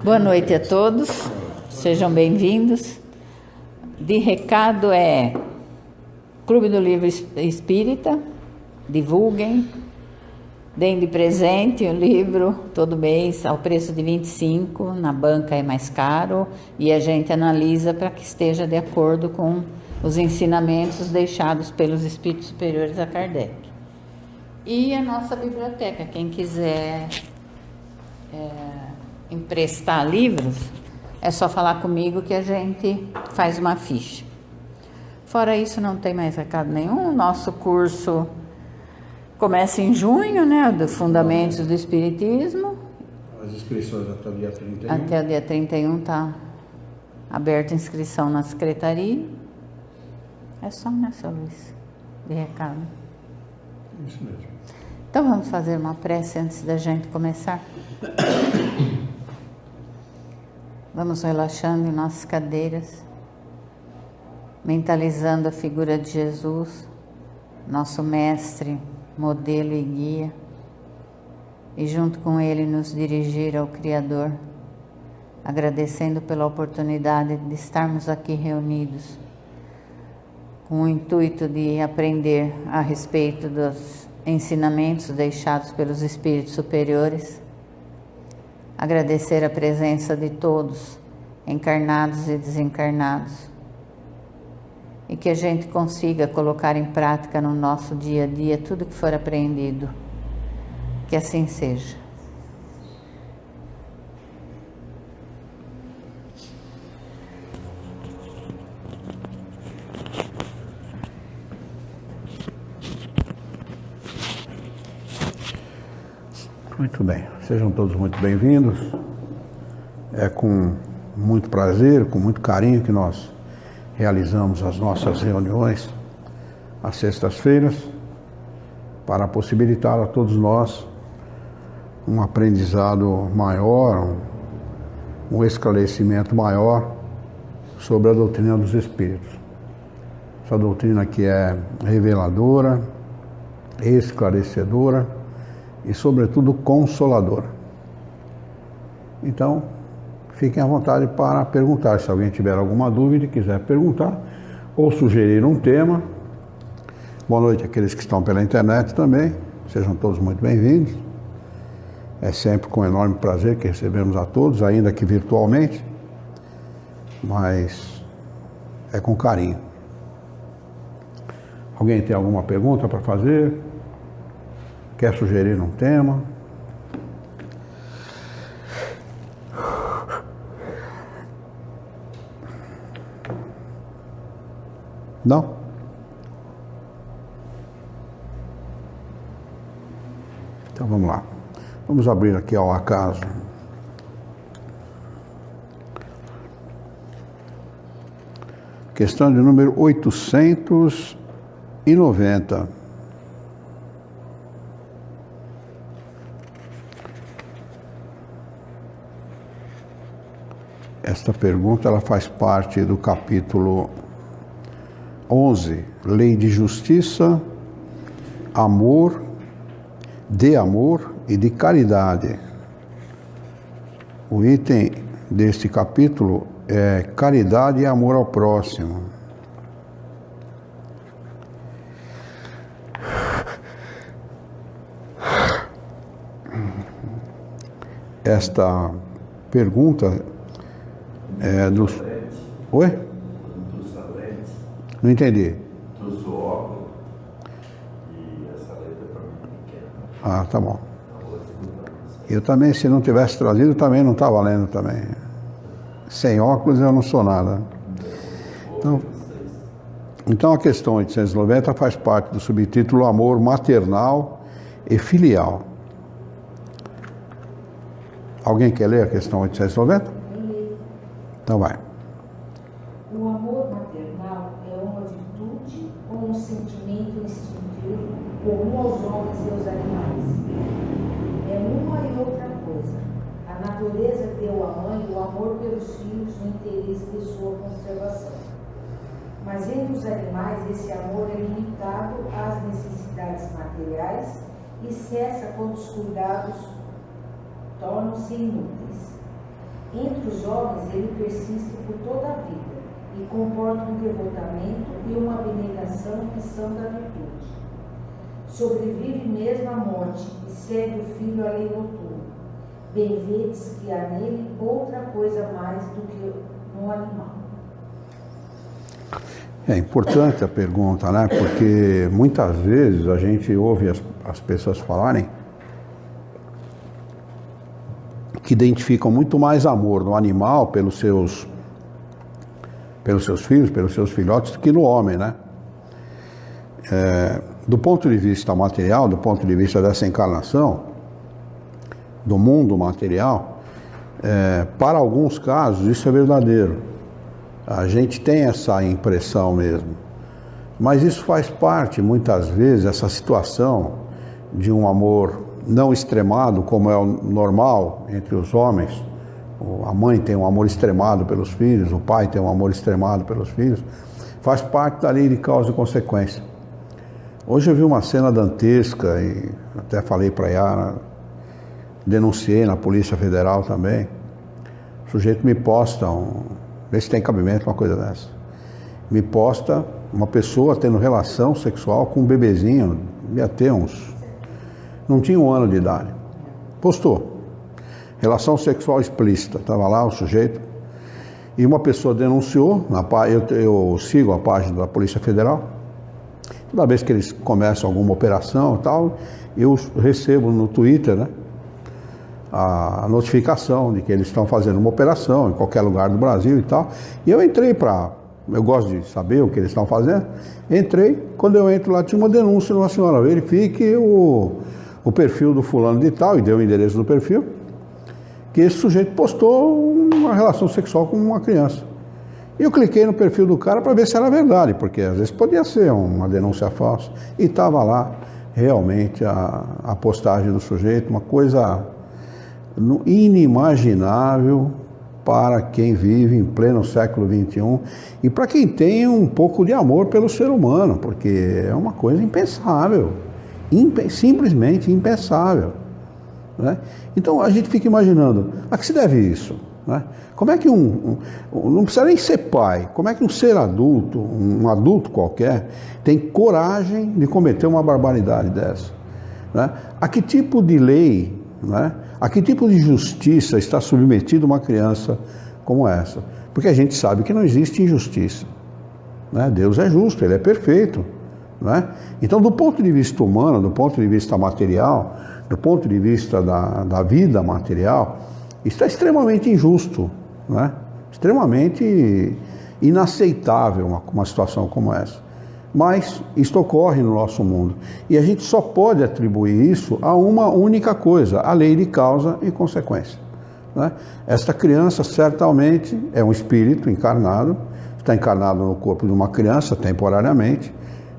Boa noite a todos, sejam bem-vindos. De recado é Clube do Livro Espírita, divulguem, deem de presente o livro todo mês ao preço de 25, na banca é mais caro e a gente analisa para que esteja de acordo com os ensinamentos deixados pelos Espíritos Superiores a Kardec. E a nossa biblioteca, quem quiser emprestar livros, é só falar comigo que a gente faz uma ficha. Fora isso, não tem mais recado nenhum. O nosso curso começa em junho, né, do Fundamentos do Espiritismo. As inscrições até o dia 31. Até o dia 31 está aberta a inscrição na secretaria. É só, né, seu Luiz, de recado. Isso mesmo. Então vamos fazer uma prece antes da gente começar? Vamos relaxando em nossas cadeiras, mentalizando a figura de Jesus, nosso mestre, modelo e guia, e junto com ele nos dirigir ao Criador, agradecendo pela oportunidade de estarmos aqui reunidos, com o intuito de aprender a respeito dos ensinamentos deixados pelos Espíritos Superiores, agradecer a presença de todos, encarnados e desencarnados, e que a gente consiga colocar em prática no nosso dia a dia tudo que for aprendido. Que assim seja. Muito bem, sejam todos muito bem-vindos. É com muito prazer, com muito carinho que nós realizamos as nossas reuniões às sextas-feiras para possibilitar a todos nós um aprendizado maior, um esclarecimento maior sobre a doutrina dos Espíritos. Essa doutrina que é reveladora, esclarecedora e, sobretudo, consoladora. Então, fiquem à vontade para perguntar. Se alguém tiver alguma dúvida e quiser perguntar ou sugerir um tema. Boa noite àqueles que estão pela internet também. Sejam todos muito bem-vindos. É sempre com enorme prazer que recebemos a todos, ainda que virtualmente, mas é com carinho. Alguém tem alguma pergunta para fazer? Quer sugerir um tema? Não? Então vamos lá. Vamos abrir aqui ao acaso. Questão de número 890. Esta pergunta ela faz parte do capítulo 11, Lei de Justiça, Amor e de Caridade. O item deste capítulo é Caridade e Amor ao Próximo. Esta pergunta é dos... Oi? Não entendi. Trouxe o óculos e essa letra para mim pequena. Ah, tá bom. Eu também, se não tivesse trazido, também não está valendo também. Sem óculos eu não sou nada. Então a questão 890 faz parte do subtítulo Amor Maternal e Filial. Alguém quer ler a questão 890? Então vai. O amor maternal é uma virtude ou um sentimento instintivo comum aos homens e aos animais? É uma e outra coisa. A natureza deu à mãe o amor pelos filhos no interesse de sua conservação. Mas entre os animais esse amor é limitado às necessidades materiais e cessa quando os cuidados tornam-se inúteis. Entre os homens ele persiste por toda a vida e comporta um devotamento e uma abnegação que são da virtude. Sobrevive mesmo à morte e segue o filho à lei noturna. Bem vedes que há nele outra coisa mais do que um animal. É importante a pergunta, né? Porque muitas vezes a gente ouve as pessoas falarem que identificam muito mais amor no animal pelos seus filhos, pelos seus filhotes, do que no homem, né? Do ponto de vista material, do ponto de vista dessa encarnação, do mundo material, para alguns casos isso é verdadeiro. A gente tem essa impressão mesmo. Mas isso faz parte, muitas vezes, essa situação de um amor não extremado, como é o normal entre os homens. A mãe tem um amor extremado pelos filhos, o pai tem um amor extremado pelos filhos. Faz parte da lei de causa e consequência. Hoje eu vi uma cena dantesca e até falei para a Yara, denunciei na Polícia Federal também. O sujeito me posta, vê se tem cabimento uma coisa dessa. Me posta uma pessoa tendo relação sexual com um bebezinho, devia ter não tinha 1 ano de idade. Postou. Relação sexual explícita, estava lá o sujeito. E uma pessoa denunciou, eu sigo a página da Polícia Federal. Toda vez que eles começam alguma operação e tal, eu recebo no Twitter, né, a notificação de que eles estão fazendo uma operação em qualquer lugar do Brasil e tal. E eu entrei eu gosto de saber o que eles estão fazendo. Entrei, quando eu entro lá tinha uma denúncia de uma senhora, verifique o perfil do fulano de tal, e deu o endereço do perfil, que esse sujeito postou uma relação sexual com uma criança. E eu cliquei no perfil do cara para ver se era verdade, porque às vezes podia ser uma denúncia falsa. E estava lá realmente a postagem do sujeito, uma coisa inimaginável para quem vive em pleno século XXI e para quem tem um pouco de amor pelo ser humano, porque é uma coisa impensável, simplesmente impensável, né? Então a gente fica imaginando, a que se deve isso, né? Como é que não precisa nem ser pai, como é que um ser adulto, um adulto qualquer, tem coragem de cometer uma barbaridade dessa, né? A que tipo de lei, né? A que tipo de justiça está submetida uma criança como essa? Porque a gente sabe que não existe injustiça, né? Deus é justo, Ele é perfeito, né? Então, do ponto de vista humano, do ponto de vista material, do ponto de vista da vida material, isso é extremamente injusto, né? Extremamente inaceitável uma situação como essa. Mas isto ocorre no nosso mundo. E a gente só pode atribuir isso a uma única coisa, a lei de causa e consequência, né? Esta criança certamente é um espírito encarnado, está encarnado no corpo de uma criança temporariamente,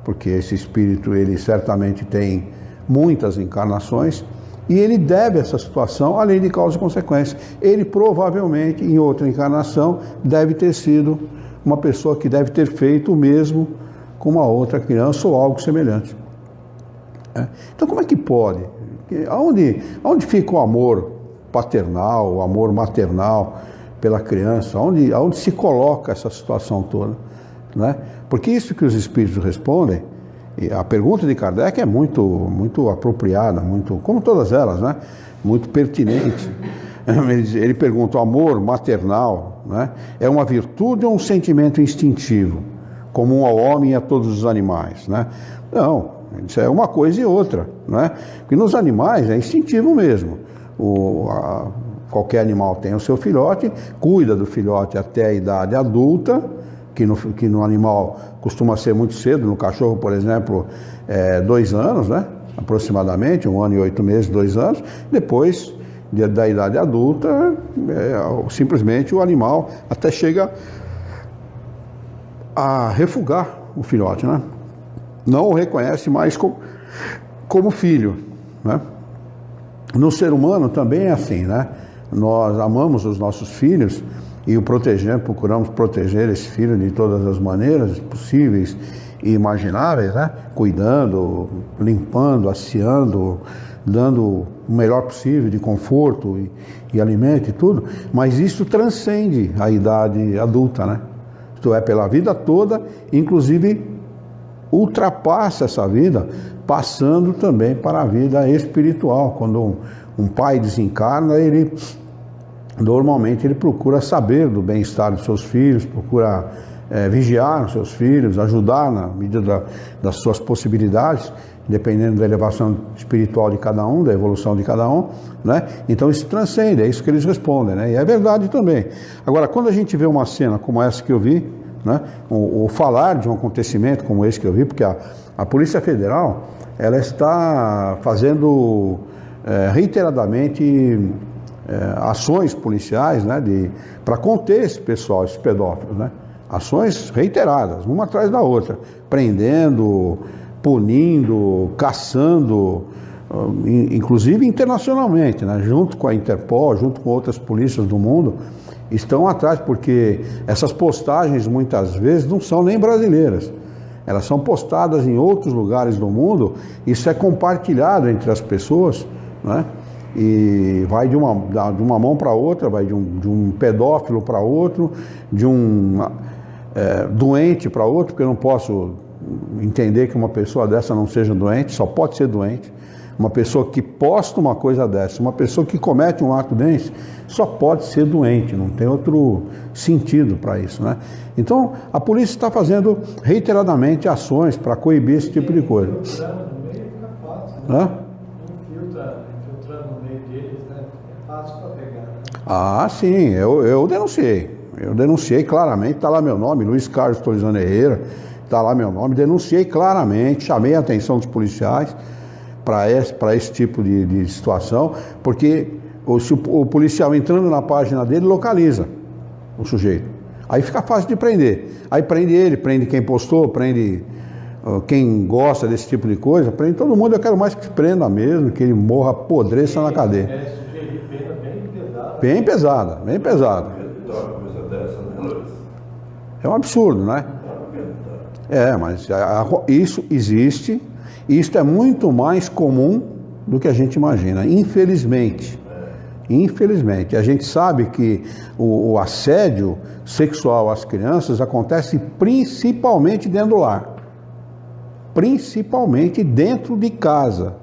porque esse espírito ele certamente tem muitas encarnações, e ele deve essa situação à lei de causa e consequência. Ele provavelmente, em outra encarnação, deve ter sido uma pessoa que deve ter feito o mesmo com uma outra criança ou algo semelhante. Então, como é que pode? Aonde fica o amor paternal, o amor maternal pela criança? Aonde se coloca essa situação toda, né? Porque isso que os espíritos respondem, e a pergunta de Kardec é muito apropriada, como todas elas, né? Muito pertinente. Ele pergunta: o amor maternal, né, é uma virtude ou um sentimento instintivo, comum ao homem e a todos os animais, né? Não, isso é uma coisa e outra, né? Porque nos animais é instintivo mesmo. Qualquer animal tem o seu filhote, cuida do filhote até a idade adulta, que no animal costuma ser muito cedo, no cachorro, por exemplo, 2 anos, né? Aproximadamente, 1 ano e 8 meses, 2 anos. Depois da idade adulta, simplesmente o animal até chega a refugar o filhote, né? Não o reconhece mais como filho, né? No ser humano também é assim, né? Nós amamos os nossos filhos e procuramos proteger esse filho de todas as maneiras possíveis e imagináveis, né? Cuidando, limpando, asseando, dando o melhor possível de conforto e alimento e tudo, mas isso transcende a idade adulta, né? Isto é, pela vida toda, inclusive ultrapassa essa vida, passando também para a vida espiritual. Quando um pai desencarna, ele normalmente procura saber do bem-estar dos seus filhos, procura vigiar os seus filhos, ajudar na medida das suas possibilidades, dependendo da elevação espiritual de cada um, da evolução de cada um, né? Então isso transcende, é isso que eles respondem, né? E é verdade também. Agora, quando a gente vê uma cena como essa que eu vi, né? Ou falar de um acontecimento como esse que eu vi, porque a Polícia Federal, ela está fazendo reiteradamente ações policiais, né? Para conter esse pessoal, esses pedófilos, né? Ações reiteradas, uma atrás da outra, prendendo, punindo, caçando, inclusive internacionalmente, né? Junto com a Interpol, junto com outras polícias do mundo, estão atrás, porque essas postagens muitas vezes não são nem brasileiras, elas são postadas em outros lugares do mundo, isso é compartilhado entre as pessoas, né? E vai de uma mão para outra, vai de um pedófilo para outro, de um doente para outro, porque eu não posso entender que uma pessoa dessa não seja doente, só pode ser doente. Uma pessoa que posta uma coisa dessa, uma pessoa que comete um ato desse, só pode ser doente, não tem outro sentido para isso, né? Então, a polícia está fazendo reiteradamente ações para coibir esse tipo de coisa. Infiltrando no meio fica fácil, né? Hã? Infiltrando no meio deles, né? É fácil para pegar, né? Ah, sim, eu denunciei. Eu denunciei claramente, está lá meu nome, Luiz Carlos Tolizano Herrera, está lá meu nome, denunciei claramente, chamei a atenção dos policiais para esse tipo de situação, porque se o policial entrando na página dele localiza o sujeito, aí fica fácil de prender, aí prende ele, prende quem postou, prende quem gosta desse tipo de coisa, prende todo mundo. Eu quero mais que prenda mesmo, que ele morra, apodreça na cadeia. Sugerir pena bem pesada. Bem pesada, bem pesada. Coisa dessa, né, Luiz? É um absurdo, né? Mas isso existe, e isso é muito mais comum do que a gente imagina, infelizmente. Infelizmente. A gente sabe que o assédio sexual às crianças acontece principalmente dentro do lar. Principalmente dentro de casa.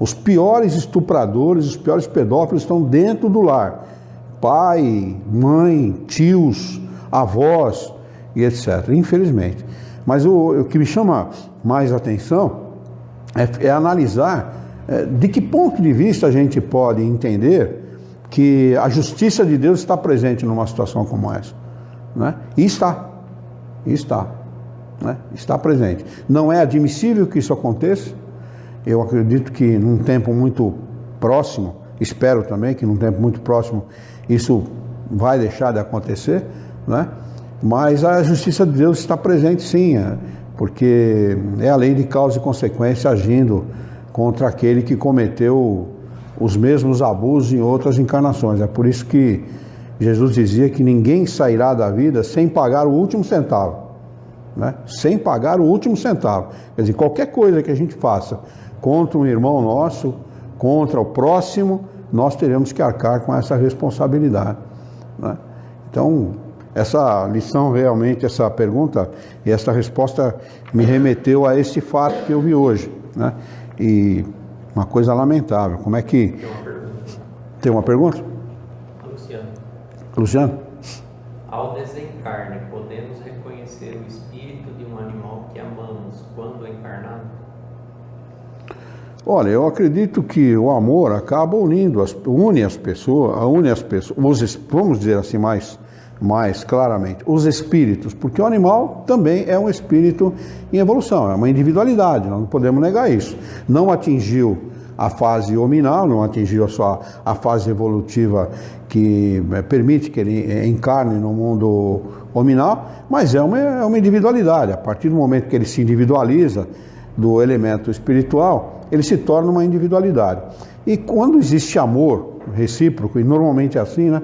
Os piores estupradores, os piores pedófilos estão dentro do lar. Pai, mãe, tios, avós e etc. Infelizmente. Mas o que me chama mais atenção é analisar de que ponto de vista a gente pode entender que a justiça de Deus está presente numa situação como essa, né? E está, né? Está presente. Não é admissível que isso aconteça. Eu acredito que num tempo muito próximo, espero também que num tempo muito próximo isso vai deixar de acontecer, né? Mas a justiça de Deus está presente, sim, porque é a lei de causa e consequência agindo contra aquele que cometeu os mesmos abusos em outras encarnações. É por isso que Jesus dizia que ninguém sairá da vida sem pagar o último centavo, né? Sem pagar o último centavo. Quer dizer, qualquer coisa que a gente faça contra um irmão nosso, contra o próximo, nós teremos que arcar com essa responsabilidade, né? Então, essa lição realmente, essa pergunta e essa resposta me remeteu a esse fato que eu vi hoje, né? E uma coisa lamentável. Como é que... Tem uma pergunta? Luciano? Ao desencarne, podemos reconhecer o espírito de um animal que amamos quando encarnado? Olha, eu acredito que o amor acaba une as pessoas, vamos dizer assim mais claramente, os espíritos, porque o animal também é um espírito em evolução, é uma individualidade, nós não podemos negar isso. Não atingiu a fase hominal, não atingiu a fase evolutiva que permite que ele encarne no mundo hominal, mas é uma individualidade. A partir do momento que ele se individualiza do elemento espiritual, ele se torna uma individualidade. E quando existe amor recíproco, e normalmente é assim, né?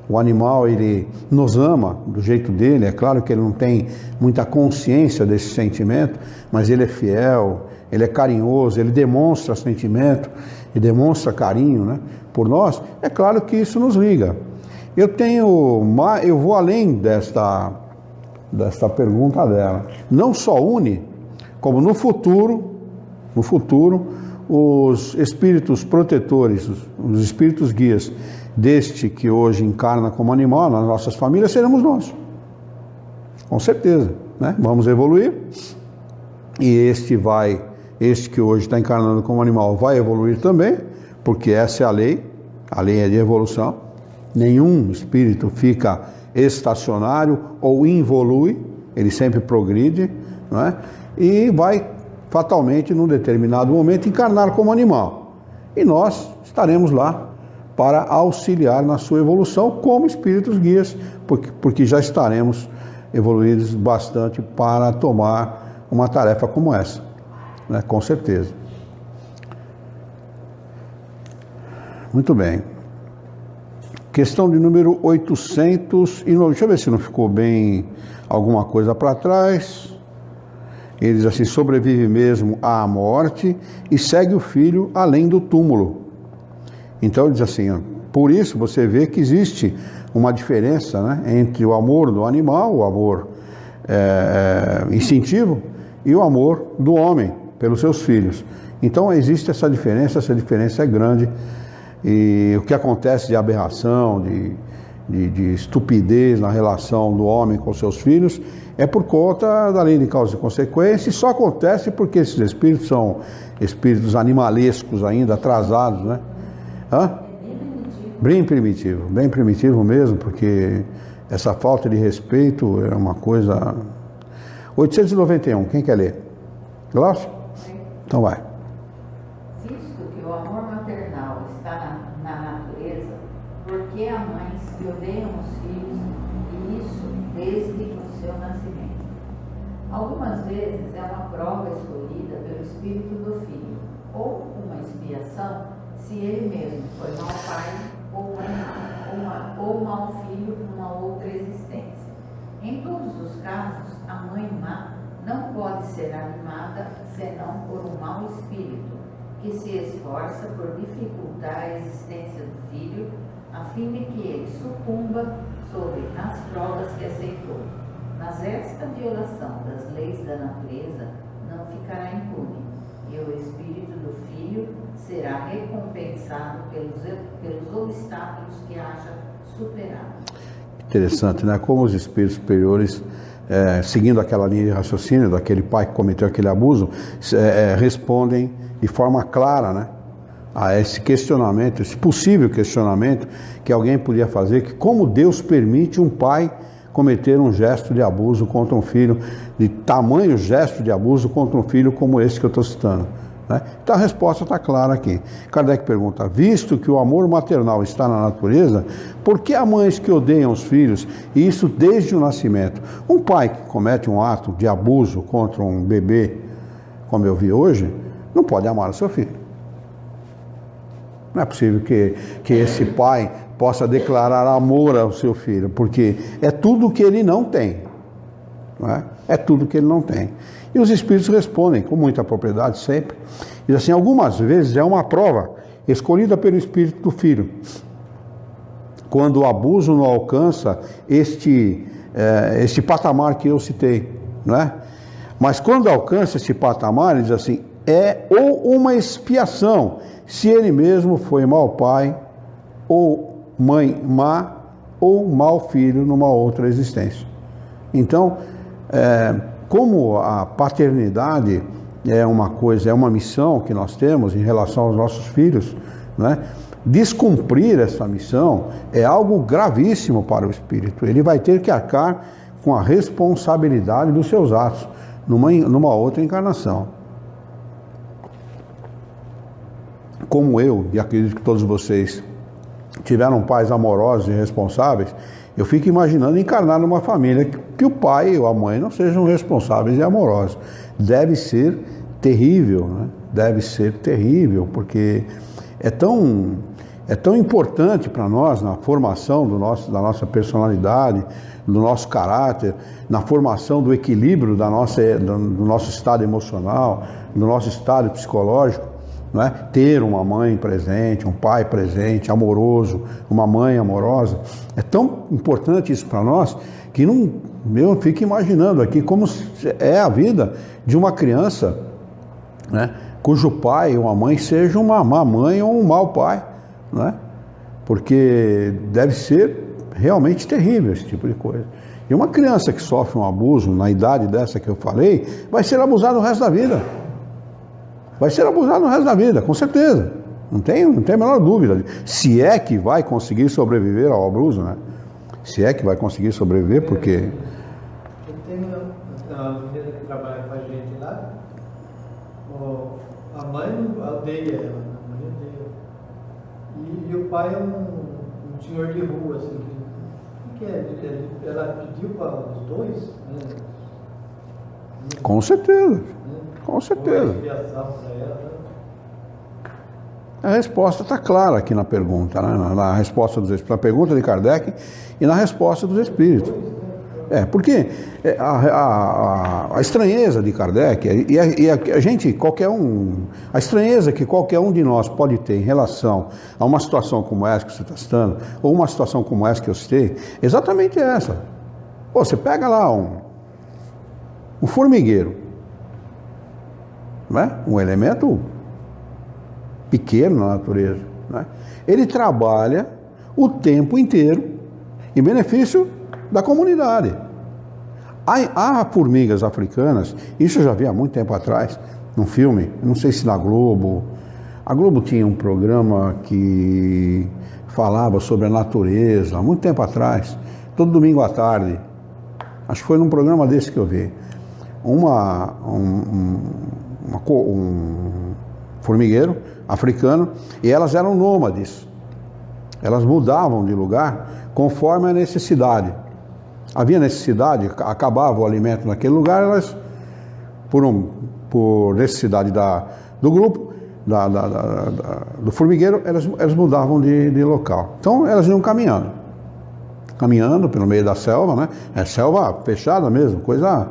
O animal, ele nos ama do jeito dele. É claro que ele não tem muita consciência desse sentimento, mas ele é fiel, ele é carinhoso, ele demonstra sentimento e demonstra carinho, né, por nós. É claro que isso nos liga. Eu vou além desta pergunta dela. Não só une, como no futuro, os espíritos protetores, os espíritos guias deste que hoje encarna como animal nas nossas famílias, seremos nós. Com certeza, né? Vamos evoluir. E este que hoje está encarnando como animal vai evoluir também, porque essa é a lei é de evolução. Nenhum espírito fica estacionário ou involui, ele sempre progride, não é? E vai fatalmente, num determinado momento, encarnar como animal. E nós estaremos lá para auxiliar na sua evolução como espíritos guias, porque já estaremos evoluídos bastante para tomar uma tarefa como essa, né? Com certeza. Muito bem. Questão de número 809. Deixa eu ver se não ficou bem alguma coisa para trás. Ele diz assim: sobrevive mesmo à morte e segue o filho além do túmulo. Então ele diz assim, por isso você vê que existe uma diferença, né, entre o amor do animal, o amor instintivo, e o amor do homem pelos seus filhos. Então existe essa diferença é grande. E o que acontece de aberração, de estupidez na relação do homem com seus filhos é por conta da lei de causa e consequência, e só acontece porque esses espíritos são espíritos animalescos ainda, atrasados, né? Bem primitivo mesmo, porque essa falta de respeito é uma coisa... 891, quem quer ler? Glaucio? Então vai. Visto que o amor maternal está na natureza, por que há mães que odeiam os filhos, e isso desde o seu nascimento? Algumas vezes é uma prova escolhida pelo espírito do filho, ou uma expiação, se ele mesmo foi mau pai ou mau filho numa outra existência. Em todos os casos, a mãe má não pode ser animada senão por um mau espírito, que se esforça por dificultar a existência do filho, a fim de que ele sucumba sob as provas que aceitou. Mas esta violação das leis da natureza não ficará impune, e o espírito do filho será recompensado pelos obstáculos que haja superado. Interessante, né? Como os espíritos superiores, seguindo aquela linha de raciocínio daquele pai que cometeu aquele abuso, respondem de forma clara, né, a esse questionamento, esse possível questionamento que alguém podia fazer, que como Deus permite um pai cometer um gesto de abuso contra um filho, de tamanho gesto de abuso contra um filho como esse que eu estou citando, né? Então a resposta está clara aqui. Kardec pergunta: visto que o amor maternal está na natureza, por que há mães que odeiam os filhos, e isso desde o nascimento? Um pai que comete um ato de abuso contra um bebê, como eu vi hoje, não pode amar o seu filho. Não é possível que esse pai possa declarar amor ao seu filho, porque é tudo que ele não tem, não é? É tudo que ele não tem. E os espíritos respondem com muita propriedade sempre. Diz assim: algumas vezes é uma prova escolhida pelo espírito do filho, quando o abuso não alcança este patamar que eu citei, não é? Mas quando alcança esse patamar, ele diz assim, é ou uma expiação, se ele mesmo foi mau pai, ou mãe má, ou mau filho numa outra existência. Então, como a paternidade é uma coisa, é uma missão que nós temos em relação aos nossos filhos, né? Descumprir essa missão é algo gravíssimo para o espírito. Ele vai ter que arcar com a responsabilidade dos seus atos numa outra encarnação. Como eu, e acredito que todos vocês tiveram pais amorosos e responsáveis, eu fico imaginando encarnar numa família que o pai ou a mãe não sejam responsáveis e amorosos. Deve ser terrível, né? Deve ser terrível, porque é tão é tão importante para nós na formação da nossa personalidade, do nosso caráter, na formação do equilíbrio do nosso estado emocional, do nosso estado psicológico, não é? Ter uma mãe presente, um pai presente, amoroso, uma mãe amorosa. É tão importante isso para nós que eu fico imaginando aqui como é a vida de uma criança, né, cujo pai ou a mãe seja uma má mãe ou um mau pai, né? Porque deve ser realmente terrível esse tipo de coisa. E uma criança que sofre um abuso na idade dessa que eu falei, vai ser abusada o resto da vida. Vai ser abusado o resto da vida, com certeza. Não tem a menor dúvida. Se é que vai conseguir sobreviver ao abuso, né? Se é que vai conseguir sobreviver, porque... Eu tenho uma menina que trabalha com a gente lá, a mãe odeia ela, a mãe odeia. E o pai é um senhor de rua, assim. O que é? Ela pediu para os dois, né? Com certeza, com certeza. Uma expiação para ela, né? A resposta está clara aqui na pergunta, né? Na resposta na pergunta de Kardec e na resposta dos Espíritos. Porque a estranheza de Kardec e a gente, qualquer um, a estranheza que qualquer um de nós pode ter em relação a uma situação como essa que você está citando, ou uma situação como essa que eu citei, exatamente essa. Pô, você pega lá um formigueiro, não é? Um elemento pequeno na natureza, né? Ele trabalha o tempo inteiro em benefício da comunidade. Há formigas africanas, isso eu já vi há muito tempo atrás, num filme, não sei se na Globo. A Globo tinha um programa que falava sobre a natureza, há muito tempo atrás, todo domingo à tarde. Acho que foi num programa desse que eu vi. Um formigueiro africano, e elas eram nômades. Elas mudavam de lugar conforme a necessidade. Havia necessidade, acabava o alimento naquele lugar, elas, por necessidade do grupo, do formigueiro, elas mudavam de local. Então elas iam caminhando pelo meio da selva, né? É selva fechada mesmo, coisa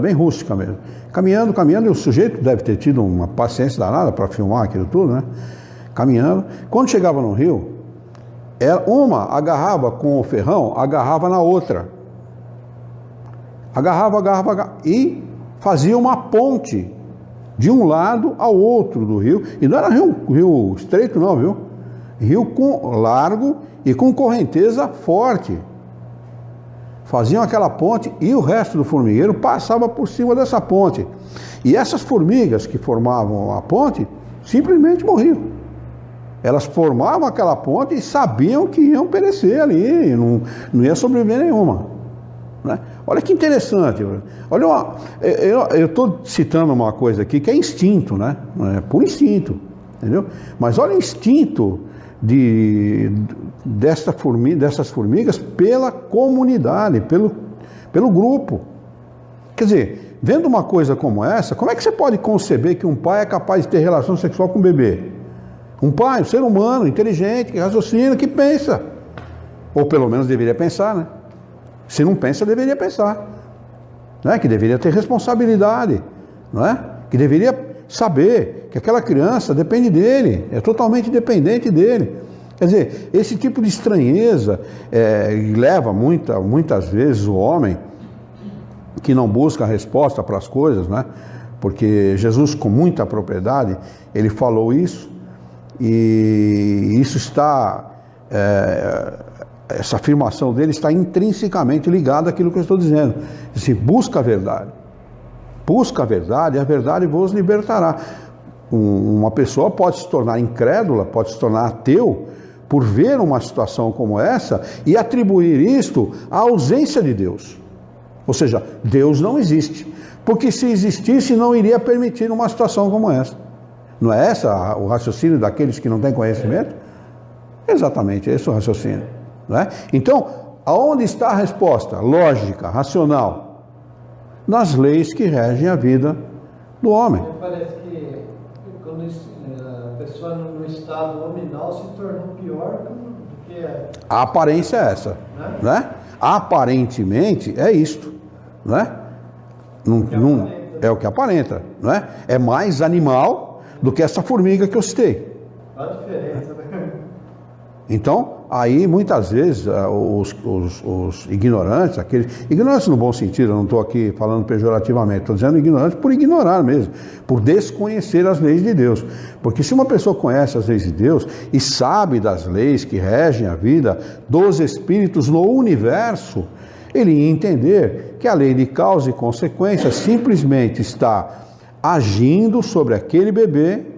bem rústica mesmo. Caminhando, e o sujeito deve ter tido uma paciência danada para filmar aquilo tudo, né? Caminhando. Quando chegava no rio, uma agarrava com o ferrão, agarrava na outra. Agarrava e fazia uma ponte de um lado ao outro do rio. E não era rio estreito não, viu? Rio largo e com correnteza forte. Faziam aquela ponte e o resto do formigueiro passava por cima dessa ponte. E essas formigas que formavam a ponte simplesmente morriam. Elas formavam aquela ponte e sabiam que iam perecer ali, não ia sobreviver nenhuma, né? Olha que interessante. Olha, eu estou citando uma coisa aqui que é instinto, né? É por instinto, entendeu? Mas olha o instinto dessas formigas pela comunidade, pelo grupo. Quer dizer, vendo uma coisa como essa, como é que você pode conceber que um pai é capaz de ter relação sexual com um bebê? Um pai, um ser humano, inteligente, que raciocina, que pensa. Ou pelo menos deveria pensar, né? Se não pensa, deveria pensar, né? Que deveria ter responsabilidade, não é? Que deveria saber que aquela criança depende dele, é totalmente dependente dele. Quer dizer, esse tipo de estranheza leva muitas vezes o homem que não busca a resposta para as coisas, né? Porque Jesus, com muita propriedade, ele falou isso, e isso está, essa afirmação dele está intrinsecamente ligada àquilo que eu estou dizendo. Assim, busca a verdade, e a verdade vos libertará. Uma pessoa pode se tornar incrédula, pode se tornar ateu, por ver uma situação como essa e atribuir isto à ausência de Deus. Ou seja, Deus não existe, porque se existisse não iria permitir uma situação como essa. Não é esse o raciocínio daqueles que não têm conhecimento? Exatamente esse é o raciocínio, não é? Então, aonde está a resposta lógica, racional? Nas leis que regem a vida do homem. Parece que quando a pessoa no estado nominal se tornou pior do que é. A aparência é essa, né? Aparentemente é isto, né? Não, é o que aparenta, não é? É mais animal do que essa formiga que eu citei. Olha a diferença, né? Então, aí muitas vezes os ignorantes, ignorantes no bom sentido, eu não estou aqui falando pejorativamente, estou dizendo ignorantes por ignorar mesmo, por desconhecer as leis de Deus. Porque se uma pessoa conhece as leis de Deus e sabe das leis que regem a vida dos espíritos no universo, ele ia entender que a lei de causa e consequência simplesmente está agindo sobre aquele bebê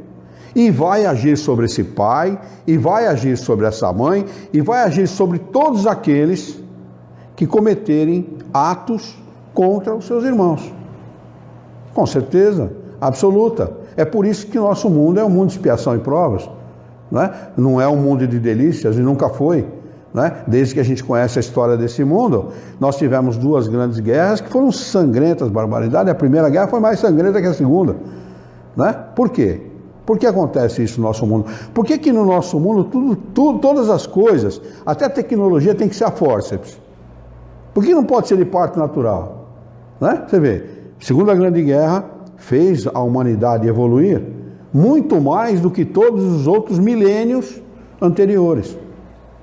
e vai agir sobre esse pai, e vai agir sobre essa mãe, e vai agir sobre todos aqueles que cometerem atos contra os seus irmãos. Com certeza, absoluta. É por isso que nosso mundo é um mundo de expiação e provas, né? Não é um mundo de delícias e nunca foi, né? Desde que a gente conhece a história desse mundo, nós tivemos 2 grandes guerras que foram sangrentas, barbaridade. A primeira guerra foi mais sangrenta que a segunda, né? Por quê? Por que acontece isso no nosso mundo? Por que no nosso mundo todas as coisas, até a tecnologia, tem que ser a fórceps? Por que não pode ser de parto natural? Né? Você vê, Segunda Grande Guerra fez a humanidade evoluir muito mais do que todos os outros milênios anteriores.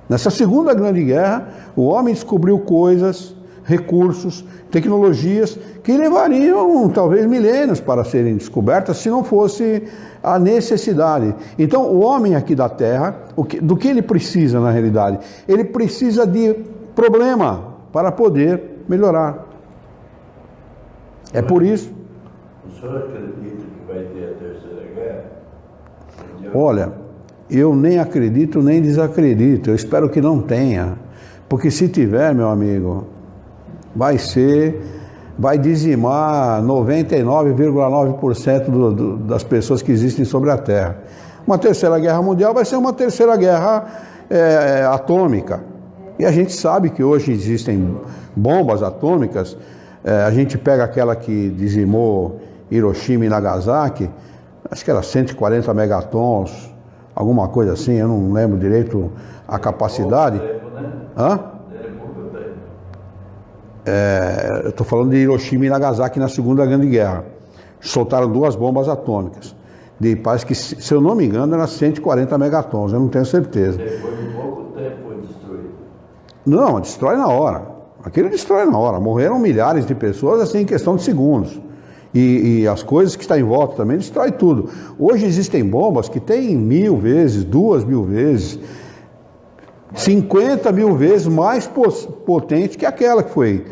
Nessa Segunda Grande Guerra, o homem descobriu coisas, recursos, tecnologias que levariam talvez milênios para serem descobertas se não fosse a necessidade. Então, o homem aqui da Terra, do que ele precisa na realidade? Ele precisa de problema para poder melhorar. É por isso. O senhor acredita que vai ter a terceira guerra? Olha, eu nem acredito nem desacredito. Eu espero que não tenha. Porque se tiver, meu amigo, vai dizimar 99,9% das pessoas que existem sobre a Terra. Uma terceira guerra mundial vai ser uma terceira guerra atômica. E a gente sabe que hoje existem bombas atômicas. A gente pega aquela que dizimou Hiroshima e Nagasaki, acho que era 140 megatons, alguma coisa assim, eu não lembro direito a capacidade. Hã? Eu estou falando de Hiroshima e Nagasaki na Segunda Grande Guerra. Soltaram 2 bombas atômicas. Parece que, se eu não me engano, era 140 megatons, eu não tenho certeza. Depois de pouco tempo foi destruído. Não, destrói na hora. Aquilo destrói na hora. Morreram milhares de pessoas assim em questão de segundos. E as coisas que estão em volta também destrói tudo. Hoje existem bombas que têm 1000 vezes, 2000 vezes, 50 mil vezes mais potente que aquela que foi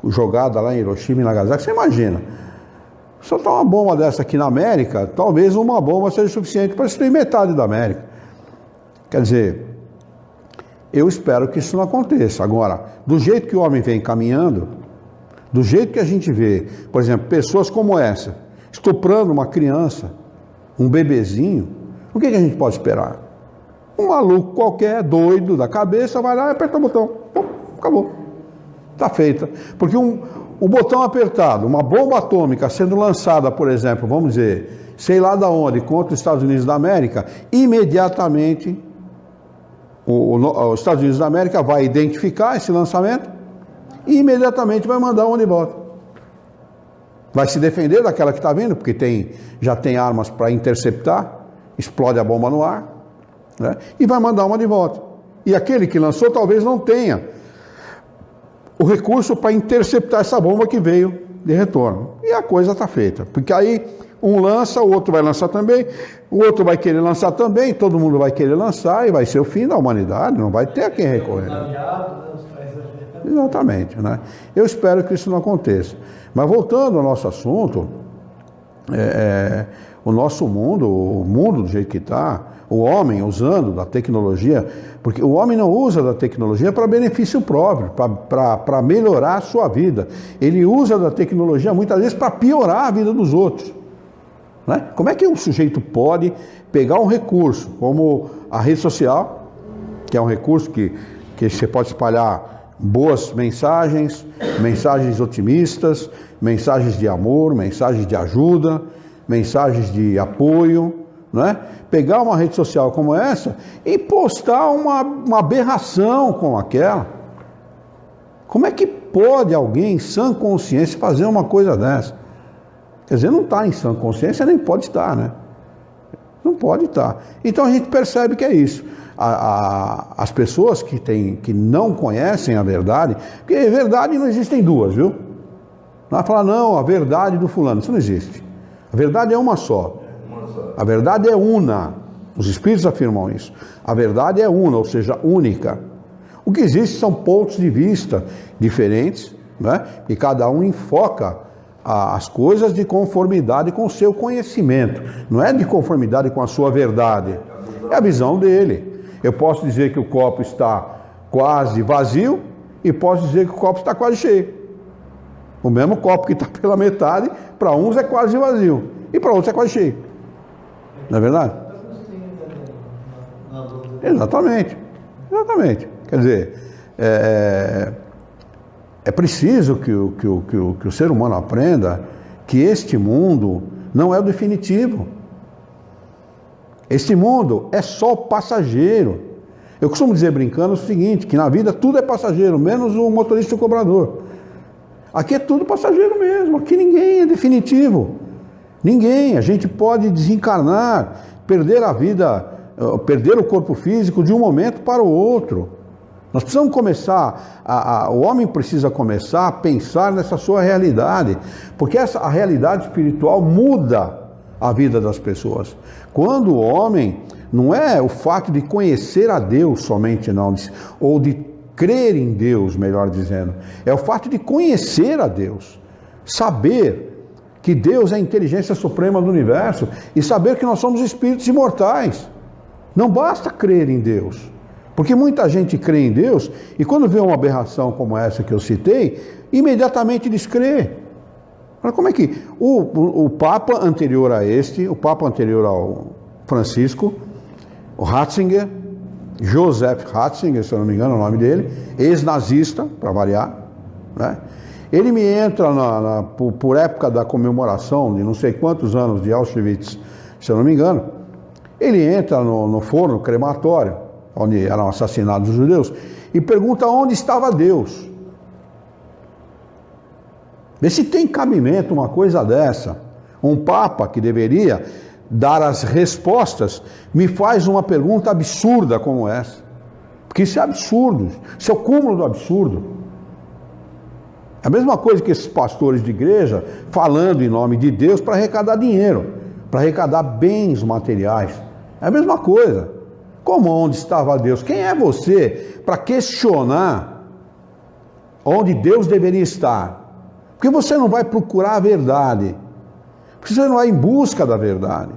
jogada lá em Hiroshima e Nagasaki. Você imagina, soltar uma bomba dessa aqui na América, talvez uma bomba seja suficiente para destruir metade da América. Quer dizer, eu espero que isso não aconteça. Agora, do jeito que o homem vem caminhando, do jeito que a gente vê, por exemplo, pessoas como essa, estuprando uma criança, um bebezinho, o que a gente pode esperar? Um maluco qualquer, doido da cabeça, vai lá e aperta o botão. Pum, acabou. Está feita. Porque o botão apertado, uma bomba atômica sendo lançada, por exemplo, vamos dizer, sei lá da onde, contra os Estados Unidos da América, imediatamente os Estados Unidos da América vai identificar esse lançamento e imediatamente vai mandar um de volta. Vai se defender daquela que está vindo, porque já tem armas para interceptar, explode a bomba no ar, né? E vai mandar uma de volta. E aquele que lançou talvez não tenha o recurso para interceptar essa bomba que veio de retorno. E a coisa está feita. Porque aí um lança, o outro vai lançar também, o outro vai querer lançar também, todo mundo vai querer lançar e vai ser o fim da humanidade, não vai ter a quem recorrer. Exatamente, né? Eu espero que isso não aconteça. Mas voltando ao nosso assunto, o nosso mundo, o mundo do jeito que está, o homem usando da tecnologia, porque o homem não usa da tecnologia para benefício próprio, para melhorar a sua vida. Ele usa da tecnologia muitas vezes para piorar a vida dos outros, né? Como é que um sujeito pode pegar um recurso como a rede social, que é um recurso que você pode espalhar boas mensagens, mensagens otimistas, mensagens de amor, mensagens de ajuda, mensagens de apoio, não é? Pegar uma rede social como essa e postar uma aberração como aquela. Como é que pode alguém em sã consciência fazer uma coisa dessa? Quer dizer, não está em sã consciência, nem pode estar, né? Não pode estar. Então a gente percebe que é isso. As pessoas que não conhecem a verdade, porque verdade não existem duas, viu? Não vai falar, não, a verdade do fulano, isso não existe. A verdade é uma só. A verdade é una. Os espíritos afirmam isso. A verdade é una, ou seja, única. O que existe são pontos de vista diferentes, né? E cada um enfoca as coisas de conformidade com o seu conhecimento. Não é de conformidade com a sua verdade. É a visão dele. Eu posso dizer que o copo está quase vazio e posso dizer que o copo está quase cheio. O mesmo copo que está pela metade, para uns é quase vazio e para outros é quase cheio. Não é verdade? Exatamente. Exatamente. Quer dizer, é preciso que o ser humano aprenda que este mundo não é o definitivo. Este mundo é só passageiro. Eu costumo dizer brincando o seguinte, que na vida tudo é passageiro, menos o motorista e o cobrador. Aqui é tudo passageiro mesmo, aqui ninguém é definitivo. Ninguém, a gente pode desencarnar, perder a vida, perder o corpo físico de um momento para o outro. Nós precisamos começar, o homem precisa começar a pensar nessa sua realidade, porque a realidade espiritual muda a vida das pessoas. Quando o homem, não é o fato de conhecer a Deus somente não, ou de crer em Deus, melhor dizendo, é o fato de conhecer a Deus, saber que Deus é a inteligência suprema do universo e saber que nós somos espíritos imortais. Não basta crer em Deus, porque muita gente crê em Deus e quando vê uma aberração como essa que eu citei, imediatamente descrê. Mas como é que o Papa anterior a este, o Papa anterior ao Francisco, o Ratzinger, Joseph Ratzinger, se eu não me engano é o nome dele, ex-nazista, para variar, né? Ele me entra por época da comemoração de não sei quantos anos de Auschwitz, se eu não me engano, ele entra no forno crematório, onde eram assassinados os judeus, e pergunta onde estava Deus. Vê se tem cabimento uma coisa dessa. Um Papa que deveria dar as respostas, me faz uma pergunta absurda como essa. Porque isso é absurdo, isso é o cúmulo do absurdo. É a mesma coisa que esses pastores de igreja falando em nome de Deus para arrecadar dinheiro, para arrecadar bens materiais. É a mesma coisa. Como onde estava Deus? Quem é você para questionar onde Deus deveria estar? Porque você não vai procurar a verdade. Porque você não vai em busca da verdade.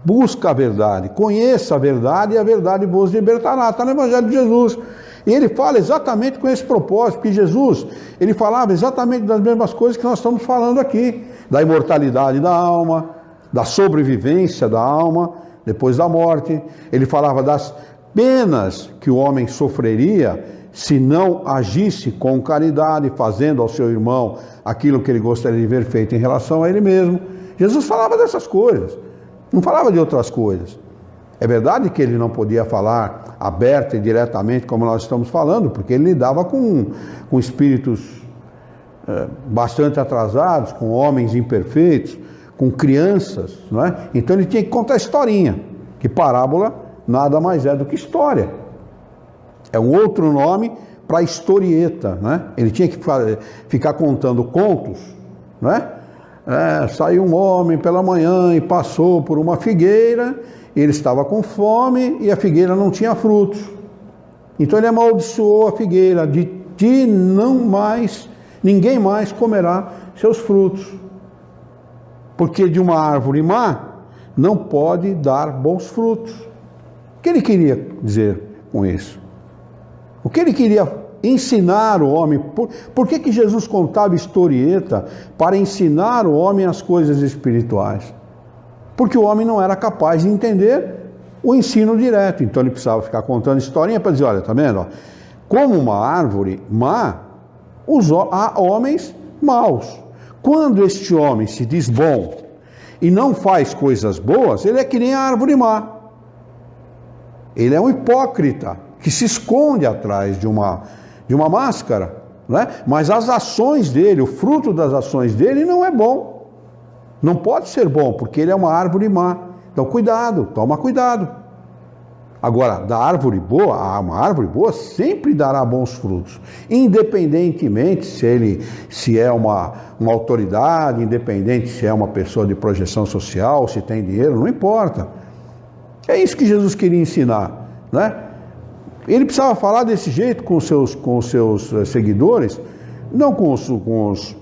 Busca a verdade, conheça a verdade e a verdade vos libertará. Está no Evangelho de Jesus. E ele fala exatamente com esse propósito, porque Jesus, ele falava exatamente das mesmas coisas que nós estamos falando aqui. Da imortalidade da alma, da sobrevivência da alma depois da morte. Ele falava das penas que o homem sofreria se não agisse com caridade, fazendo ao seu irmão aquilo que ele gostaria de ver feito em relação a ele mesmo. Jesus falava dessas coisas, não falava de outras coisas. É verdade que ele não podia falar aberta e diretamente como nós estamos falando, porque ele lidava com espíritos bastante atrasados, com homens imperfeitos, com crianças, não é? Então ele tinha que contar historinha, que parábola nada mais é do que história. É um outro nome para historieta, né? Ele tinha que ficar contando contos, né? Saiu um homem pela manhã e passou por uma figueira, ele estava com fome e a figueira não tinha frutos. Então ele amaldiçoou a figueira, de ti ninguém mais comerá seus frutos. Porque de uma árvore má não pode dar bons frutos. O que ele queria dizer com isso? O que ele queria ensinar o homem? Por que Jesus contava historieta para ensinar o homem as coisas espirituais? Porque o homem não era capaz de entender o ensino direto. Então ele precisava ficar contando historinha para dizer, olha, tá vendo? Como uma árvore má, há homens maus. Quando este homem se diz bom e não faz coisas boas, ele é que nem a árvore má. Ele é um hipócrita que se esconde atrás de uma máscara, né? Mas as ações dele, o fruto das ações dele não é bom. Não pode ser bom, porque ele é uma árvore má. Então cuidado, toma cuidado. Agora, da árvore boa, uma árvore boa sempre dará bons frutos, independentemente se é uma autoridade, independente se é uma pessoa de projeção social, se tem dinheiro, não importa. É isso que Jesus queria ensinar, né? Ele precisava falar desse jeito com os seus seguidores, não com os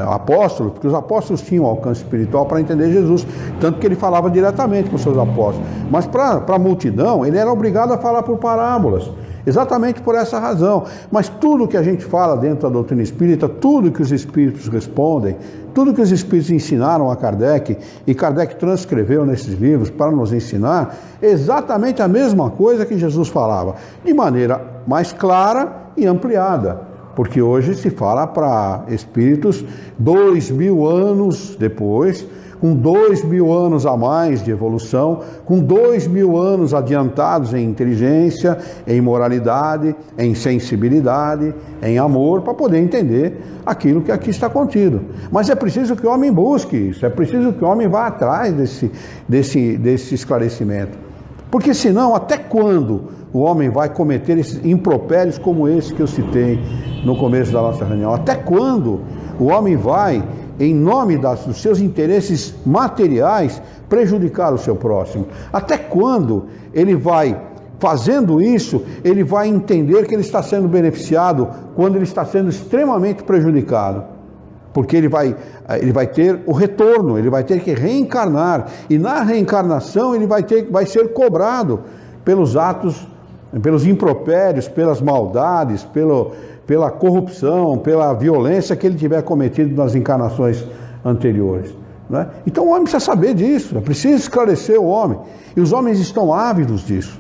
apóstolos, porque os apóstolos tinham alcance espiritual para entender Jesus, tanto que ele falava diretamente com os seus apóstolos. Mas para a multidão, ele era obrigado a falar por parábolas, exatamente por essa razão. Mas tudo que a gente fala dentro da doutrina espírita, tudo que os espíritos respondem, tudo que os espíritos ensinaram a Kardec, e Kardec transcreveu nesses livros para nos ensinar, é exatamente a mesma coisa que Jesus falava, de maneira mais clara e ampliada. Porque hoje se fala para espíritos 2000 anos depois, com 2000 anos a mais de evolução, com 2000 anos adiantados em inteligência, em moralidade, em sensibilidade, em amor, para poder entender aquilo que aqui está contido. Mas é preciso que o homem busque isso, é preciso que o homem vá atrás desse esclarecimento. Porque senão, até quando o homem vai cometer esses impropérios como esse que eu citei no começo da nossa reunião? Até quando o homem vai, em nome dos seus interesses materiais, prejudicar o seu próximo? Até quando ele vai, fazendo isso, ele vai entender que ele está sendo beneficiado quando ele está sendo extremamente prejudicado? Porque ele vai ter o retorno, ele vai ter que reencarnar, e na reencarnação ele vai ser cobrado pelos atos, pelos impropérios, pelas maldades, pela corrupção, pela violência que ele tiver cometido nas encarnações anteriores, né? Então o homem precisa saber disso, é preciso esclarecer o homem, e os homens estão ávidos disso.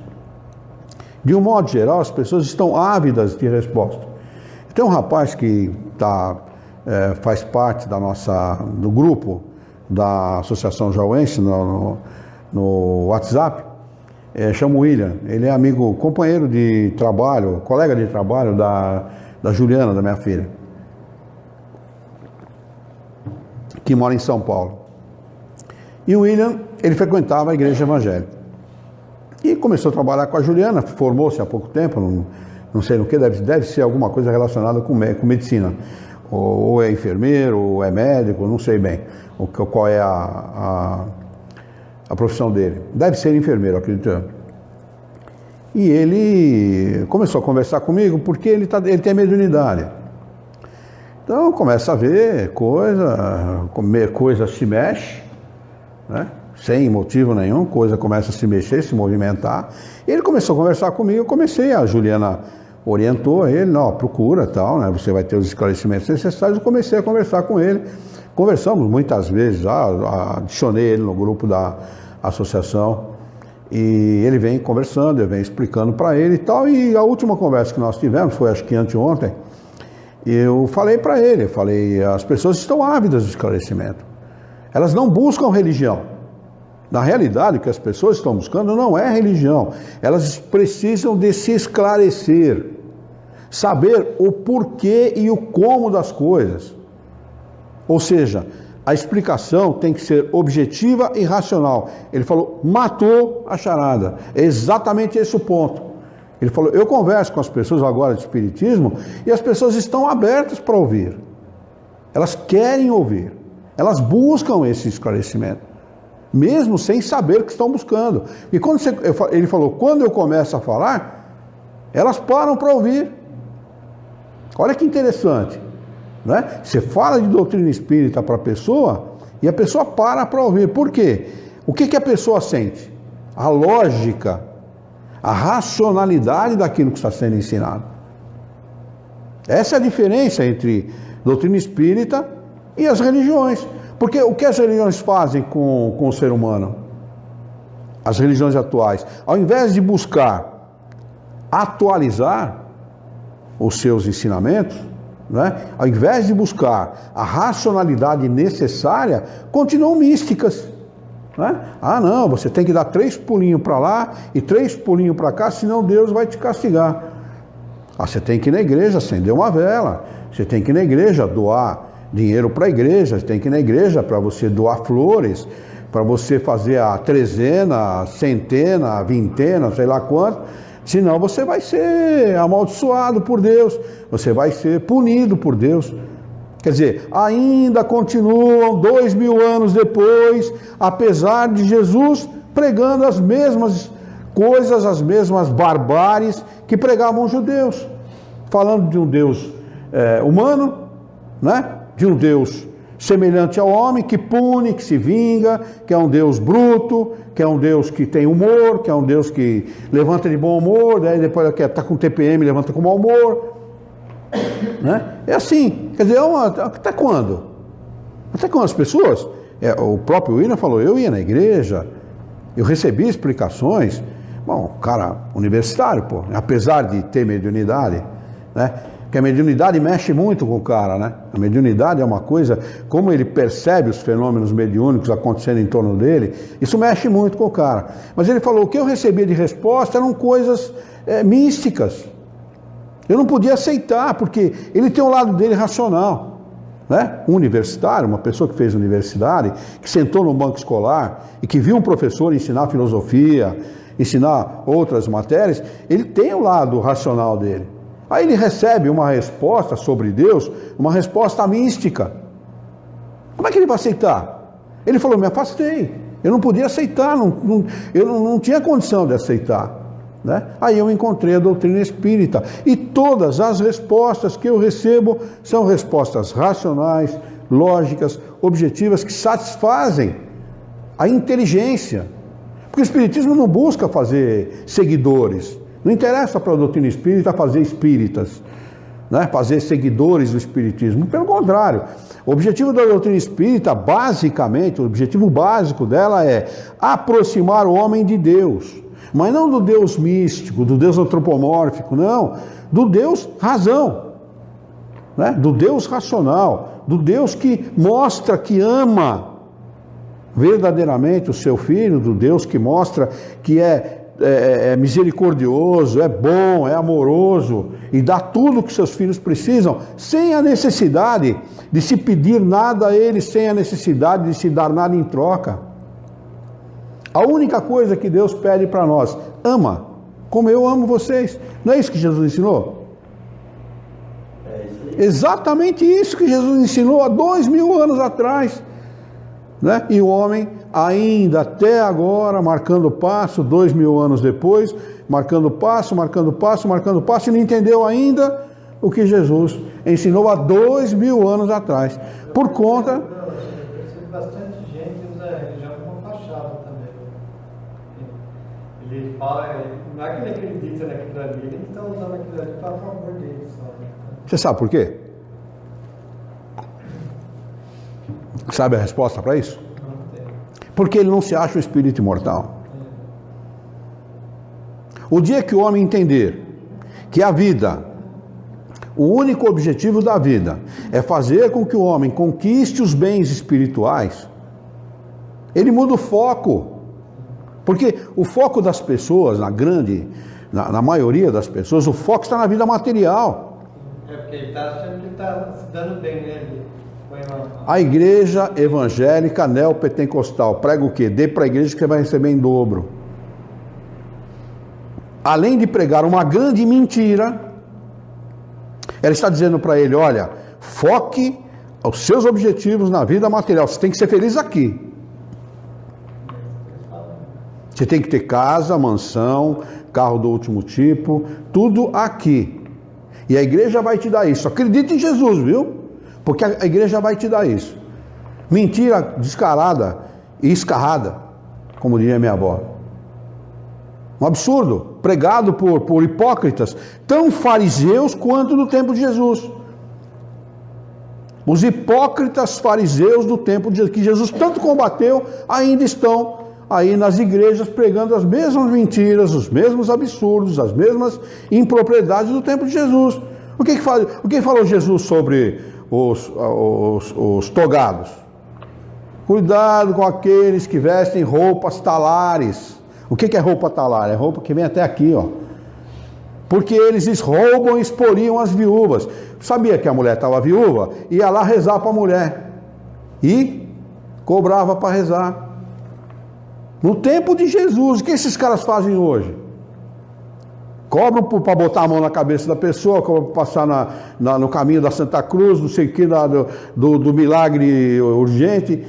De um modo geral, as pessoas estão ávidas de resposta. Tem um rapaz que faz parte do grupo da Associação Jauense no WhatsApp, chama William. Ele é amigo, companheiro de trabalho, colega de trabalho da Juliana, da minha filha, que mora em São Paulo. E o William, ele frequentava a igreja evangélica e começou a trabalhar com a Juliana, formou-se há pouco tempo, não sei no que, deve ser alguma coisa relacionada com medicina, ou é enfermeiro, ou é médico, não sei bem qual é a profissão dele. Deve ser enfermeiro, acredito. E ele começou a conversar comigo porque ele tem mediunidade. Então começa a ver coisa se mexe, né? Sem motivo nenhum, coisa começa a se mexer, se movimentar. E ele começou a conversar comigo, a Juliana orientou ele, não, procura tal, né? Você vai ter os esclarecimentos necessários. Eu comecei a conversar com ele. Conversamos muitas vezes, adicionei ele no grupo da associação, e ele vem conversando, eu venho explicando para ele e tal. E a última conversa que nós tivemos, foi acho que anteontem, eu falei para ele, as pessoas estão ávidas de esclarecimento, elas não buscam religião. Na realidade, o que as pessoas estão buscando não é religião, elas precisam de se esclarecer, saber o porquê e o como das coisas. Ou seja, a explicação tem que ser objetiva e racional. Ele falou, matou a charada. É exatamente esse o ponto. Ele falou, eu converso com as pessoas agora de espiritismo e as pessoas estão abertas para ouvir. Elas querem ouvir. Elas buscam esse esclarecimento, mesmo sem saber o que estão buscando. E ele falou, quando eu começo a falar, elas param para ouvir. Olha que interessante, né? Você fala de doutrina espírita para a pessoa e a pessoa para ouvir. Por quê? O que a pessoa sente? A lógica, a racionalidade daquilo que está sendo ensinado. Essa é a diferença entre doutrina espírita e as religiões. Porque o que as religiões fazem com o ser humano? As religiões atuais, ao invés de buscar atualizar os seus ensinamentos, né? Ao invés de buscar a racionalidade necessária, continuam místicas, né? Ah, não, você tem que dar 3 pulinhos para lá e 3 pulinhos para cá, senão Deus vai te castigar. Ah, você tem que ir na igreja acender uma vela, você tem que ir na igreja doar dinheiro para a igreja, você tem que ir na igreja para você doar flores, para você fazer a trezena, a centena, a vintena, sei lá quanto, senão você vai ser amaldiçoado por Deus, você vai ser punido por Deus. Quer dizer, ainda continuam 2000 anos depois, apesar de Jesus pregando as mesmas coisas, as mesmas barbáries que pregavam os judeus, falando de um Deus humano, né? De um Deus semelhante ao homem, que pune, que se vinga, que é um Deus bruto, que é um Deus que tem humor, que é um Deus que levanta de bom humor, daí depois está com TPM, levanta com mau humor, né? É assim, quer dizer, até quando? Até quando as pessoas, o próprio William falou, eu ia na igreja, eu recebi explicações, bom, cara universitário, pô, apesar de ter mediunidade, né? Porque a mediunidade mexe muito com o cara, né? A mediunidade é uma coisa, como ele percebe os fenômenos mediúnicos acontecendo em torno dele, isso mexe muito com o cara. Mas ele falou, o que eu recebia de resposta eram coisas místicas. Eu não podia aceitar, porque ele tem um lado dele racional, né? Um universitário, uma pessoa que fez universidade, que sentou no banco escolar e que viu um professor ensinar filosofia, ensinar outras matérias, ele tem o lado racional dele. Aí ele recebe uma resposta sobre Deus, uma resposta mística. Como é que ele vai aceitar? Ele falou, me afastei, eu não podia aceitar, eu não tinha condição de aceitar, né? Aí eu encontrei a doutrina espírita, e todas as respostas que eu recebo são respostas racionais, lógicas, objetivas, que satisfazem a inteligência. Porque o espiritismo não busca fazer seguidores. Não interessa para a doutrina espírita fazer espíritas, né? Fazer seguidores do espiritismo. Pelo contrário, o objetivo da doutrina espírita, basicamente, o objetivo básico dela é aproximar o homem de Deus. Mas não do Deus místico, do Deus antropomórfico, não. Do Deus razão, né? Do Deus racional, do Deus que mostra que ama verdadeiramente o seu filho, do Deus que mostra que é misericordioso, é bom, é amoroso e dá tudo que seus filhos precisam, sem a necessidade de se pedir nada a eles, sem a necessidade de se dar nada em troca. A única coisa que Deus pede para nós, ama, como eu amo vocês. Não é isso que Jesus ensinou? Exatamente isso que Jesus ensinou há 2000 anos atrás, né? E o homem ainda até agora marcando passo, 2000 anos depois, marcando passo, e não entendeu ainda o que Jesus ensinou há 2000 anos atrás, por conta... Eu percebo bastante gente usa a religião como fachada também. Ele fala, não é que ele acredita naquilo ali, ele está usando aquilo ali para favor dele só. Você sabe por quê? Sabe a resposta para isso? Porque ele não se acha um espírito imortal. O dia que o homem entender que a vida, o único objetivo da vida é fazer com que o homem conquiste os bens espirituais, ele muda o foco. Porque o foco das pessoas, na maioria das pessoas, o foco está na vida material. É porque ele está achando que está se dando bem nele. A igreja evangélica neopentecostal prega o quê? Dê para a igreja que você vai receber em dobro. Além de pregar uma grande mentira, ela está dizendo para ele, olha, foque os seus objetivos na vida material, você tem que ser feliz aqui. Você tem que ter casa, mansão, carro do último tipo, tudo aqui. E a igreja vai te dar isso. Acredite em Jesus, viu? Porque a igreja vai te dar isso. Mentira descarada e escarrada, como diria minha avó. Um absurdo, pregado por hipócritas, tão fariseus quanto no tempo de Jesus. Os hipócritas fariseus do tempo de Jesus, que Jesus tanto combateu, ainda estão aí nas igrejas pregando as mesmas mentiras, os mesmos absurdos, as mesmas impropriedades do tempo de Jesus. O que falou Jesus sobre os togados? Cuidado com aqueles que vestem roupas talares. O que é roupa talar? É roupa que vem até aqui, ó. Porque eles roubam e expoliam as viúvas. Sabia que a mulher estava viúva? Ia lá rezar para a mulher. E cobrava para rezar. No tempo de Jesus, o que esses caras fazem hoje? Cobram para botar a mão na cabeça da pessoa, cobram para passar no caminho da Santa Cruz, não sei o que, do milagre urgente.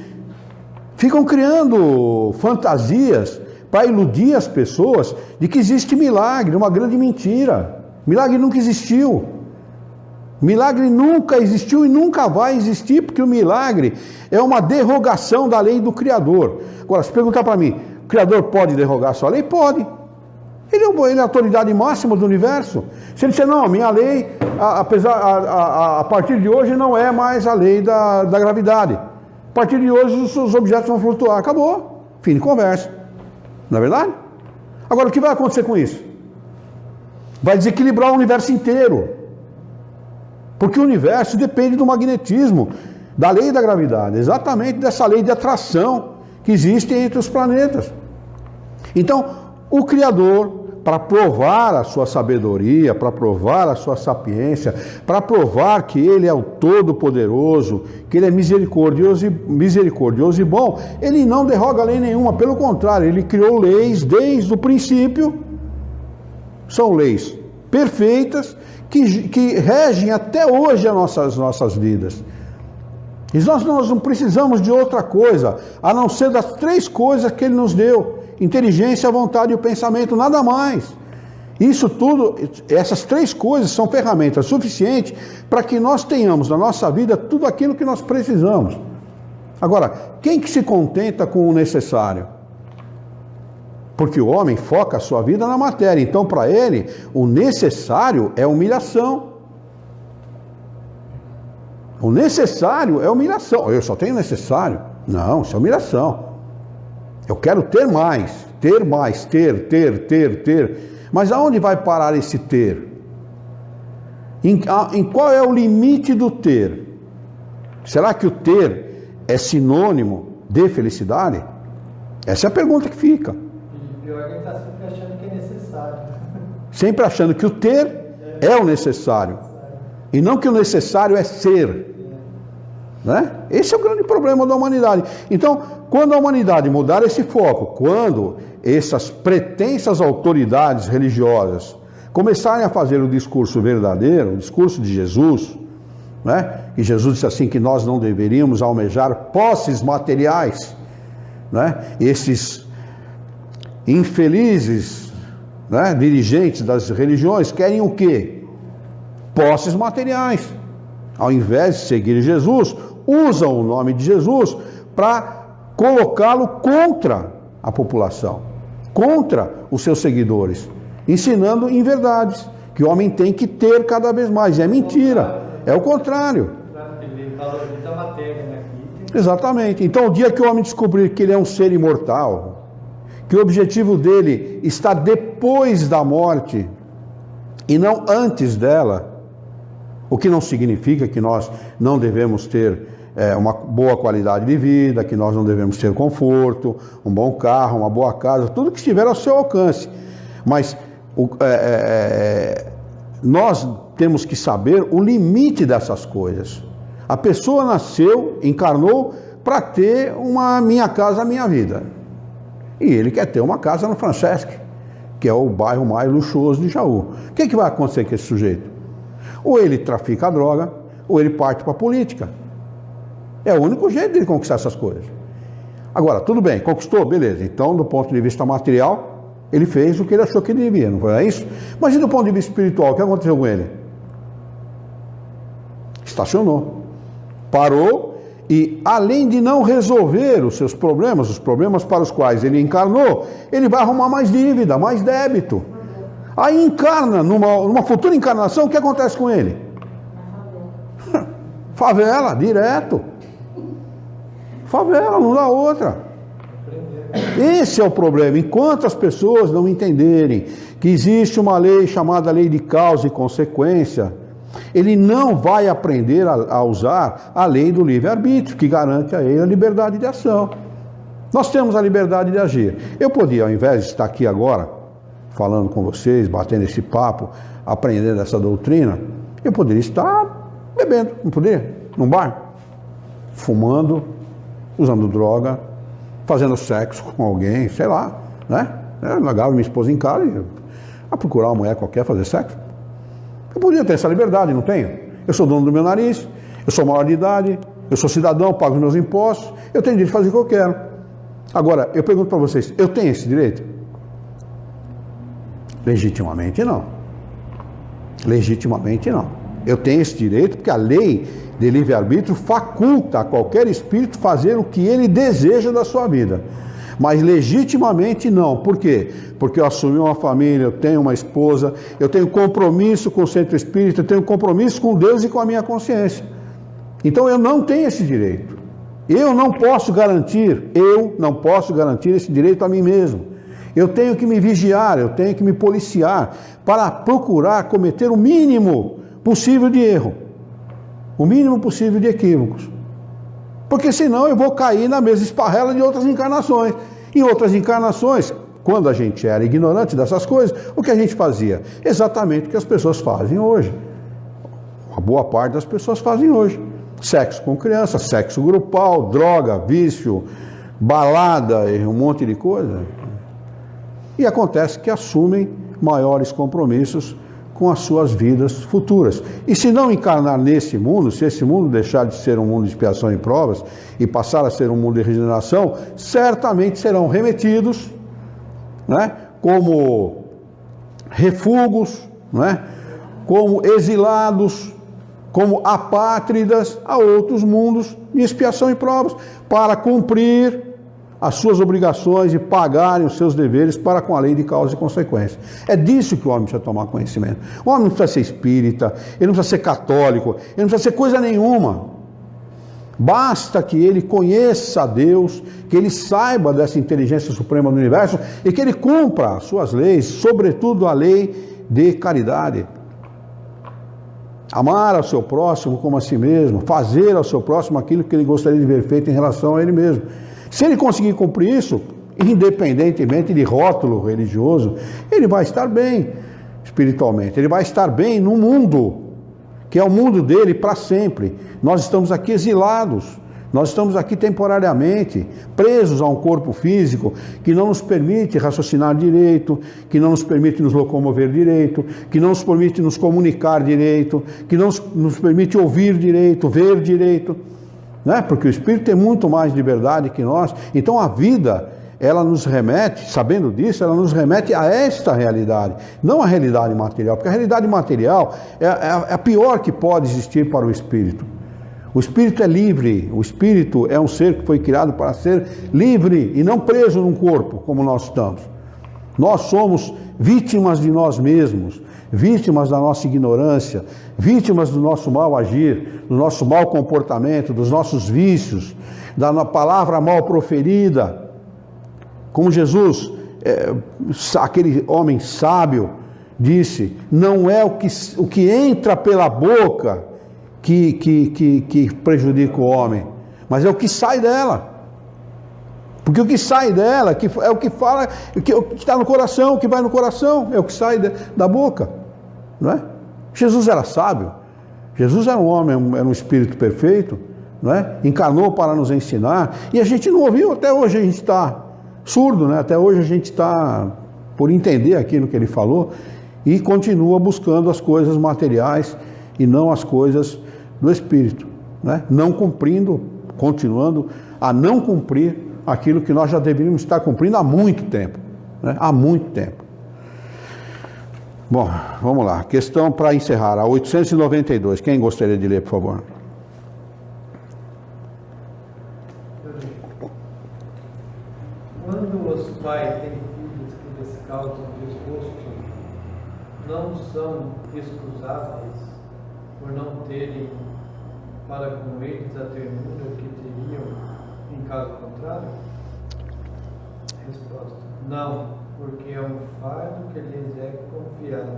Ficam criando fantasias para iludir as pessoas de que existe milagre, uma grande mentira. Milagre nunca existiu. Milagre nunca existiu e nunca vai existir, porque o milagre é uma derrogação da lei do Criador. Agora, se perguntar para mim, o Criador pode derrogar a sua lei? Pode. Ele é a autoridade máxima do universo. Se ele disser, não, minha lei, a partir de hoje não é mais a lei da gravidade. A partir de hoje os objetos vão flutuar. Acabou. Fim de conversa. Não é verdade? Agora, o que vai acontecer com isso? Vai desequilibrar o universo inteiro. Porque o universo depende do magnetismo, da lei da gravidade, exatamente dessa lei de atração que existe entre os planetas. Então, o Criador, para provar a sua sabedoria, para provar a sua sapiência, para provar que Ele é o Todo-Poderoso, que Ele é misericordioso e bom, Ele não derroga lei nenhuma, pelo contrário, Ele criou leis desde o princípio, são leis perfeitas, que regem até hoje as nossas vidas. E nós não precisamos de outra coisa, a não ser das 3 coisas que Ele nos deu: inteligência, a vontade e o pensamento, nada mais. Isso tudo, essas 3 coisas são ferramentas suficientes para que nós tenhamos na nossa vida tudo aquilo que nós precisamos. Agora, quem que se contenta com o necessário? Porque o homem foca a sua vida na matéria, então para ele o necessário é humilhação. O necessário é humilhação. Eu só tenho necessário? Não, isso é humilhação. Eu quero ter mais, ter. Mas aonde vai parar esse ter? Em qual é o limite do ter? Será que o ter é sinônimo de felicidade? Essa é a pergunta que fica. E pior é que ele está sempre achando que é necessário. Sempre achando que o ter é o necessário. E não que o necessário é ser. Né? Esse é o grande problema da humanidade. Então, quando a humanidade mudar esse foco, quando essas pretensas autoridades religiosas começarem a fazer o discurso verdadeiro, o discurso de Jesus, né? E Jesus disse assim que nós não deveríamos almejar posses materiais, né? Esses infelizes, né, dirigentes das religiões querem o quê? Posses materiais. Ao invés de seguir Jesus, usam o nome de Jesus para colocá-lo contra a população, contra os seus seguidores, ensinando inverdades, que o homem tem que ter cada vez mais. É mentira, é o contrário. Ele valoriza a matéria, né? Exatamente. Então, o dia que o homem descobrir que ele é um ser imortal, que o objetivo dele está depois da morte e não antes dela, o que não significa que nós não devemos ter uma boa qualidade de vida, que nós não devemos ter conforto, um bom carro, uma boa casa, tudo que estiver ao seu alcance. Mas nós temos que saber o limite dessas coisas. A pessoa nasceu, encarnou para ter uma minha casa, minha vida. E ele quer ter uma casa no Francesc, que é o bairro mais luxuoso de Jaú. O que vai acontecer com esse sujeito? Ou ele trafica a droga, ou ele parte para a política. É o único jeito de ele conquistar essas coisas. Agora, tudo bem, conquistou, beleza. Então, do ponto de vista material, ele fez o que ele achou que ele devia, não foi isso? Mas e do ponto de vista espiritual, o que aconteceu com ele? Estacionou. Parou e, além de não resolver os seus problemas, os problemas para os quais ele encarnou, ele vai arrumar mais dívida, mais débito. Aí encarna, numa futura encarnação, o que acontece com ele? Favela, direto. Favela, não dá outra. Esse é o problema. Enquanto as pessoas não entenderem que existe uma lei chamada lei de causa e consequência, ele não vai aprender a usar a lei do livre-arbítrio, que garante a ele a liberdade de ação. Nós temos a liberdade de agir. Eu podia, ao invés de estar aqui agora, falando com vocês, batendo esse papo, aprendendo essa doutrina, eu poderia estar bebendo, não poderia? Num bar, fumando, usando droga, fazendo sexo com alguém, sei lá, né? Eu largava minha esposa em casa e ia procurar uma mulher qualquer fazer sexo. Eu podia ter essa liberdade, não tenho? Eu sou dono do meu nariz, eu sou maior de idade, eu sou cidadão, pago os meus impostos, eu tenho direito de fazer o que eu quero. Agora, eu pergunto para vocês, eu tenho esse direito? Legitimamente não. Legitimamente não. Eu tenho esse direito porque a lei de livre-arbítrio faculta a qualquer espírito fazer o que ele deseja da sua vida. Mas legitimamente não. Por quê? Porque eu assumi uma família, eu tenho uma esposa, eu tenho compromisso com o centro espírita, eu tenho compromisso com Deus e com a minha consciência. Então eu não tenho esse direito. Eu não posso garantir esse direito a mim mesmo. Eu tenho que me vigiar, eu tenho que me policiar para procurar cometer o mínimo possível de erro, o mínimo possível de equívocos. Porque senão eu vou cair na mesma esparrela de outras encarnações. Em outras encarnações, quando a gente era ignorante dessas coisas, o que a gente fazia? Exatamente o que as pessoas fazem hoje. Uma boa parte das pessoas fazem hoje. Sexo com criança, sexo grupal, droga, vício, balada, um monte de coisa. E acontece que assumem maiores compromissos com as suas vidas futuras. E se não encarnar nesse mundo, se esse mundo deixar de ser um mundo de expiação e provas e passar a ser um mundo de regeneração, certamente serão remetidos, né, como refugos, né, como exilados, como apátridas a outros mundos de expiação e provas, para cumprir as suas obrigações e pagarem os seus deveres para com a lei de causa e consequência. É disso que o homem precisa tomar conhecimento. O homem não precisa ser espírita, ele não precisa ser católico, ele não precisa ser coisa nenhuma. Basta que ele conheça a Deus, que ele saiba dessa inteligência suprema do universo e que ele cumpra as suas leis, sobretudo a lei de caridade. Amar ao seu próximo como a si mesmo, fazer ao seu próximo aquilo que ele gostaria de ver feito em relação a ele mesmo. Se ele conseguir cumprir isso, independentemente de rótulo religioso, ele vai estar bem espiritualmente, ele vai estar bem no mundo, que é o mundo dele para sempre. Nós estamos aqui exilados, nós estamos aqui temporariamente, presos a um corpo físico que não nos permite raciocinar direito, que não nos permite nos locomover direito, que não nos permite nos comunicar direito, que não nos permite ouvir direito, ver direito. Né? Porque o Espírito tem muito mais liberdade que nós. Então a vida, ela nos remete, sabendo disso, ela nos remete a esta realidade, não a realidade material, porque a realidade material é a pior que pode existir para o Espírito. O Espírito é livre, o Espírito é um ser que foi criado para ser livre e não preso num corpo, como nós estamos. Nós somos vítimas de nós mesmos, vítimas da nossa ignorância, vítimas do nosso mal agir, do nosso mau comportamento, dos nossos vícios, da palavra mal proferida. Como Jesus, aquele homem sábio, disse, não é o que entra pela boca que prejudica o homem, mas é o que sai dela. Porque o que sai dela é o que fala, o que está no coração, o que vai no coração, é o que sai da boca. Não é? Jesus era sábio, Jesus era um homem, era um espírito perfeito, não é? Encarnou para nos ensinar, e a gente não ouviu, até hoje a gente está surdo, né? Até hoje a gente está por entender aquilo que ele falou, e continua buscando as coisas materiais e não as coisas do espírito, né? Não cumprindo, continuando a não cumprir aquilo que nós já deveríamos estar cumprindo há muito tempo, né? Há muito tempo. Bom, vamos lá. Questão para encerrar, a 892. Quem gostaria de ler, por favor? Quando os pais têm filhos que lhes causam desgosto, não são excusáveis por não terem para com eles a ternura que teriam em caso contrário? Resposta: não, porque é um fardo que lhes é confiado.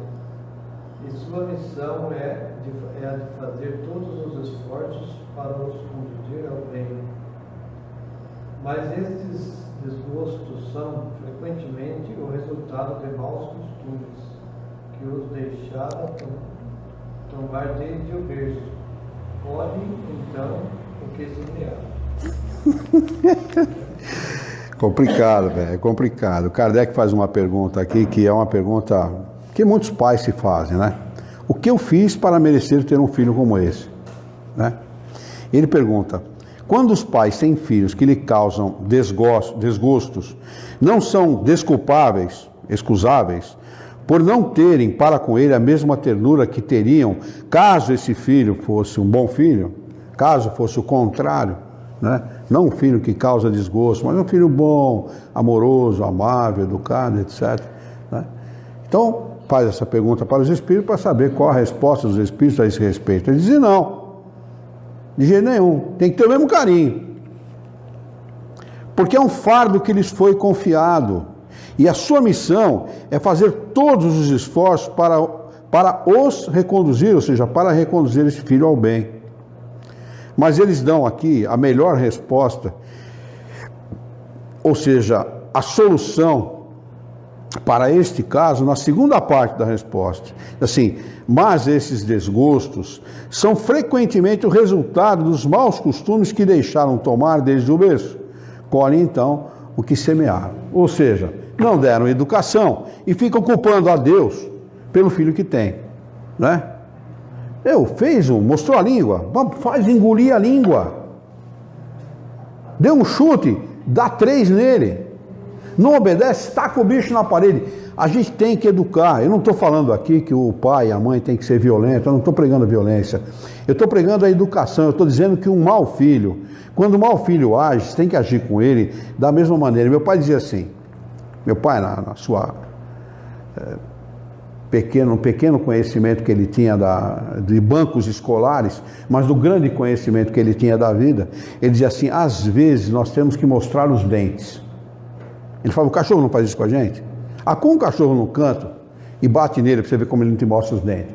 e sua missão é a de fazer todos os esforços para os conduzir ao bem. Mas estes desgostos são frequentemente o resultado de maus costumes que os deixaram tomar desde o berço. Olhe então o que semear. Complicado, velho, é complicado. Kardec faz uma pergunta aqui que é uma pergunta que muitos pais se fazem, né? O que eu fiz para merecer ter um filho como esse? Né? Ele pergunta: quando os pais têm filhos que lhe causam desgostos, não são desculpáveis, excusáveis, por não terem para com ele a mesma ternura que teriam caso esse filho fosse um bom filho, caso fosse o contrário, né? Não um filho que causa desgosto, mas um filho bom, amoroso, amável, educado, etc. Né? Então, faz essa pergunta para os espíritos para saber qual a resposta dos espíritos a esse respeito. Ele diz: não, de jeito nenhum, tem que ter o mesmo carinho, porque é um fardo que lhes foi confiado, e a sua missão é fazer todos os esforços para os reconduzir, ou seja, para reconduzir esse filho ao bem. Mas eles dão aqui a melhor resposta, ou seja, a solução para este caso, na segunda parte da resposta. Assim: mas esses desgostos são frequentemente o resultado dos maus costumes que deixaram tomar desde o berço. Colhem então o que semearam. Ou seja, não deram educação e ficam culpando a Deus pelo filho que tem, né? Mostrou a língua, faz engolir a língua. Deu um chute, dá 3 nele. Não obedece, taca o bicho na parede. A gente tem que educar. Eu não estou falando aqui que o pai e a mãe tem que ser violentos, eu não estou pregando a violência. Eu estou pregando a educação, eu estou dizendo que um mau filho, quando o mau filho age, você tem que agir com ele da mesma maneira. Meu pai dizia assim, meu pai na sua pequeno conhecimento que ele tinha de bancos escolares, mas do grande conhecimento que ele tinha da vida, ele dizia assim: às vezes nós temos que mostrar os dentes. Ele falava: o cachorro não faz isso com a gente? Acua um cachorro no canto e bate nele para você ver como ele não te mostra os dentes.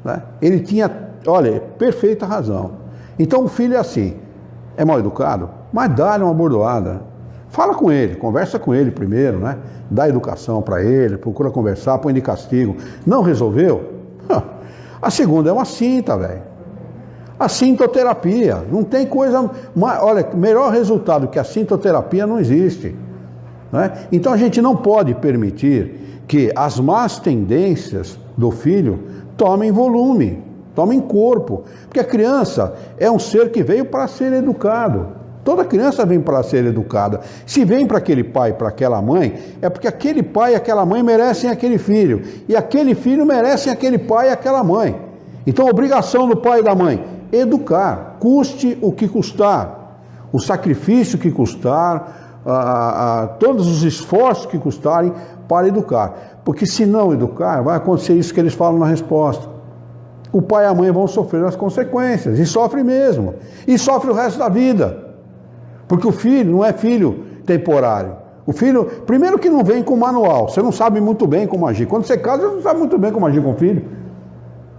Né? Ele tinha, olha, perfeita razão. Então o filho é assim, é mal educado, mas dá-lhe uma bordoada. Fala com ele, conversa com ele primeiro, né? Dá educação para ele, procura conversar, põe de castigo. Não resolveu? A segunda é uma cinta, velho. A sintoterapia. Não tem coisa... Olha, melhor resultado que a sintoterapia não existe. Né? Então a gente não pode permitir que as más tendências do filho tomem volume, tomem corpo. Porque a criança é um ser que veio para ser educado. Toda criança vem para ser educada. Se vem para aquele pai, para aquela mãe, é porque aquele pai e aquela mãe merecem aquele filho. E aquele filho merece aquele pai e aquela mãe. Então a obrigação do pai e da mãe: educar, custe o que custar. O sacrifício que custar, todos os esforços que custarem para educar. Porque se não educar, vai acontecer isso que eles falam na resposta. O pai e a mãe vão sofrer as consequências. E sofre mesmo. E sofre o resto da vida. Porque o filho não é filho temporário. O filho, primeiro que não vem com manual, você não sabe muito bem como agir. Quando você casa, você não sabe muito bem como agir com o filho.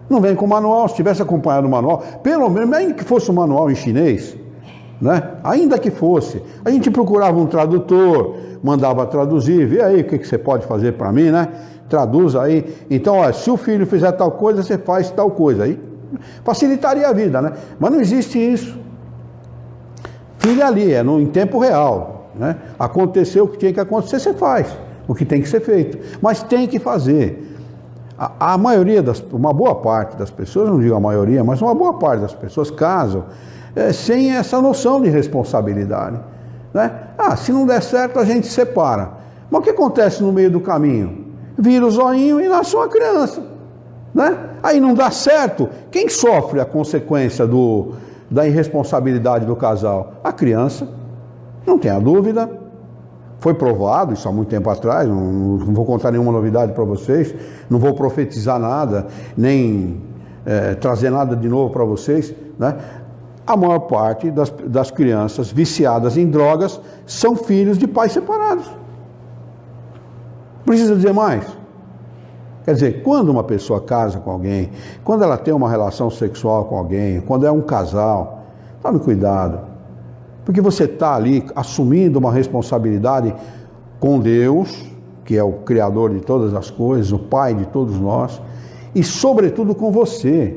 Não vem com manual, se tivesse acompanhado o manual, pelo menos, ainda que fosse um manual em chinês, né? Ainda que fosse, a gente procurava um tradutor, mandava traduzir, vê aí o que você pode fazer para mim, né? Traduz aí. Então, olha, se o filho fizer tal coisa, você faz tal coisa. Aí facilitaria a vida, né? Mas não existe isso. Filho ali, em tempo real, né? Aconteceu o que tinha que acontecer, você faz o que tem que ser feito, mas tem que fazer. A maioria uma boa parte das pessoas, não digo a maioria, mas uma boa parte das pessoas casam sem essa noção de responsabilidade, né? Se não der certo, a gente separa. Mas o que acontece no meio do caminho? Vira o zoinho e nasce uma criança, né? Aí não dá certo, quem sofre a consequência da irresponsabilidade do casal? A criança, não tenha dúvida. Foi provado isso há muito tempo atrás, não vou contar nenhuma novidade para vocês, não vou profetizar nada, nem trazer nada de novo para vocês, né? A maior parte das crianças viciadas em drogas são filhos de pais separados. Precisa dizer mais? Quer dizer, quando uma pessoa casa com alguém, quando ela tem uma relação sexual com alguém, quando é um casal, tome cuidado. Porque você está ali assumindo uma responsabilidade com Deus, que é o Criador de todas as coisas, o Pai de todos nós, e sobretudo com você.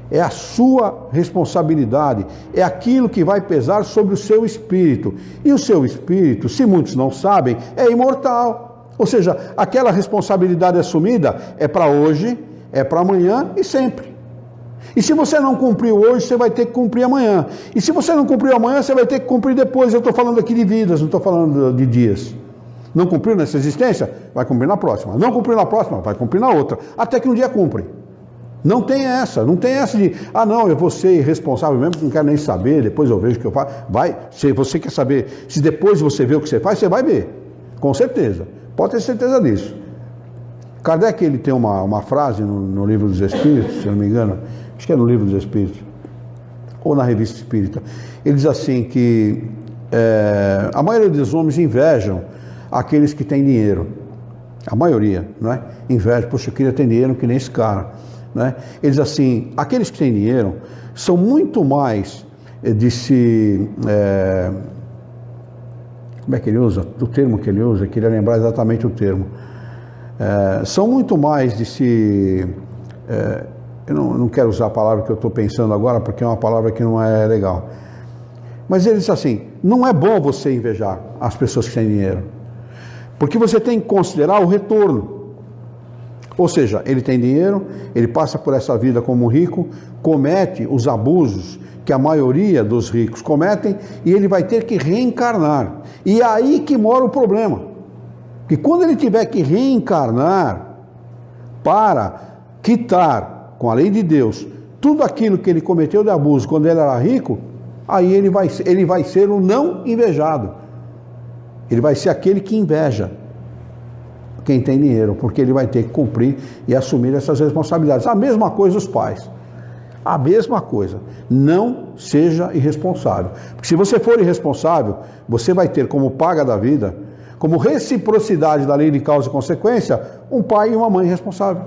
É a sua responsabilidade, é aquilo que vai pesar sobre o seu espírito. E o seu espírito, se muitos não sabem, é imortal. Ou seja, aquela responsabilidade assumida é para hoje, é para amanhã e sempre. E se você não cumpriu hoje, você vai ter que cumprir amanhã. E se você não cumpriu amanhã, você vai ter que cumprir depois. Eu estou falando aqui de vidas, não estou falando de dias. Não cumpriu nessa existência? Vai cumprir na próxima. Não cumpriu na próxima? Vai cumprir na outra. Até que um dia cumpre. Não tem essa de, não, eu vou ser irresponsável mesmo, não quero nem saber, depois eu vejo o que eu faço. Vai, se você quer saber, se depois você vê o que você faz, você vai ver, com certeza, pode ter certeza disso. Kardec, ele tem uma frase no Livro dos Espíritos, se eu não me engano, acho que é no Livro dos Espíritos, ou na Revista Espírita, ele diz assim que a maioria dos homens invejam aqueles que têm dinheiro, a maioria, não é? Inveja, poxa, eu queria ter dinheiro que nem esse cara. Né? Ele diz assim, aqueles que têm dinheiro são muito mais de se... como é que ele usa? O termo que ele usa, eu queria lembrar exatamente o termo. São muito mais de se... eu não quero usar a palavra que eu estou pensando agora, porque é uma palavra que não é legal. Mas ele diz assim, não é bom você invejar as pessoas que têm dinheiro, porque você tem que considerar o retorno. Ou seja, ele tem dinheiro, ele passa por essa vida como um rico, comete os abusos que a maioria dos ricos cometem e ele vai ter que reencarnar. E é aí que mora o problema. Que quando ele tiver que reencarnar para quitar, com a lei de Deus, tudo aquilo que ele cometeu de abuso quando ele era rico, aí ele vai ser o não invejado. Ele vai ser aquele que inveja quem tem dinheiro, porque ele vai ter que cumprir e assumir essas responsabilidades. A mesma coisa os pais. A mesma coisa. Não seja irresponsável. Porque se você for irresponsável, você vai ter como paga da vida, como reciprocidade da lei de causa e consequência, um pai e uma mãe responsável.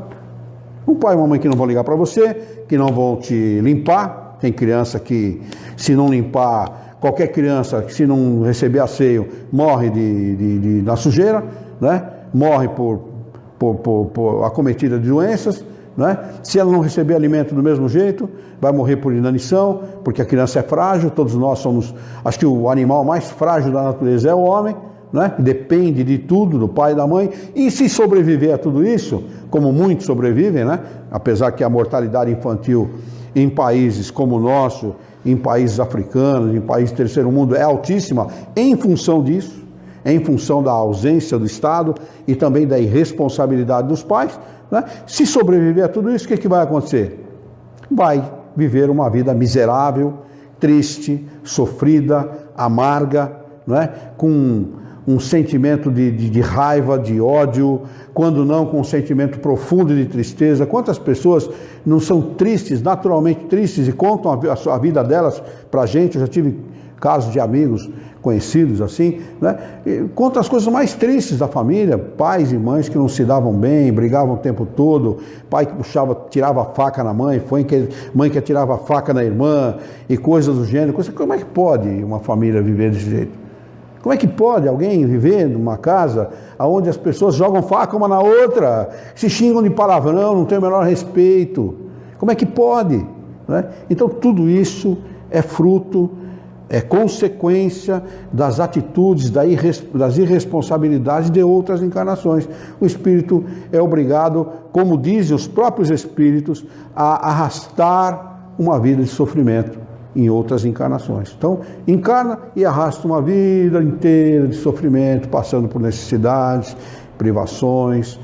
Um pai e uma mãe que não vão ligar para você, que não vão te limpar. Tem criança que, se não limpar, qualquer criança que se não receber asseio, morre na sujeira, né? Morre por acometida de doenças, né? Se ela não receber alimento do mesmo jeito, vai morrer por inanição, porque a criança é frágil, todos nós somos, acho que o animal mais frágil da natureza é o homem, né? Depende de tudo, do pai e da mãe, e se sobreviver a tudo isso, como muitos sobrevivem, né? Apesar que a mortalidade infantil em países como o nosso, em países africanos, em países do terceiro mundo, é altíssima em função disso, em função da ausência do Estado e também da irresponsabilidade dos pais, né? Se sobreviver a tudo isso, o que vai acontecer? Vai viver uma vida miserável, triste, sofrida, amarga, né? Com um sentimento de raiva, de ódio, quando não com um sentimento profundo de tristeza. Quantas pessoas não são tristes, naturalmente tristes, e contam a vida delas para a gente? Eu já tive casos de amigos conhecidos assim, né? Conta as coisas mais tristes da família, pais e mães que não se davam bem, brigavam o tempo todo, pai que tirava a faca na mãe, mãe que atirava a faca na irmã, e coisas do gênero. Como é que pode uma família viver desse jeito? Como é que pode alguém viver numa casa onde as pessoas jogam faca uma na outra, se xingam de palavrão, não tem o menor respeito? Como é que pode? Né? Então tudo isso é fruto, é consequência das atitudes, das irresponsabilidades de outras encarnações. O espírito é obrigado, como dizem os próprios espíritos, a arrastar uma vida de sofrimento em outras encarnações. Então, encarna e arrasta uma vida inteira de sofrimento, passando por necessidades, privações,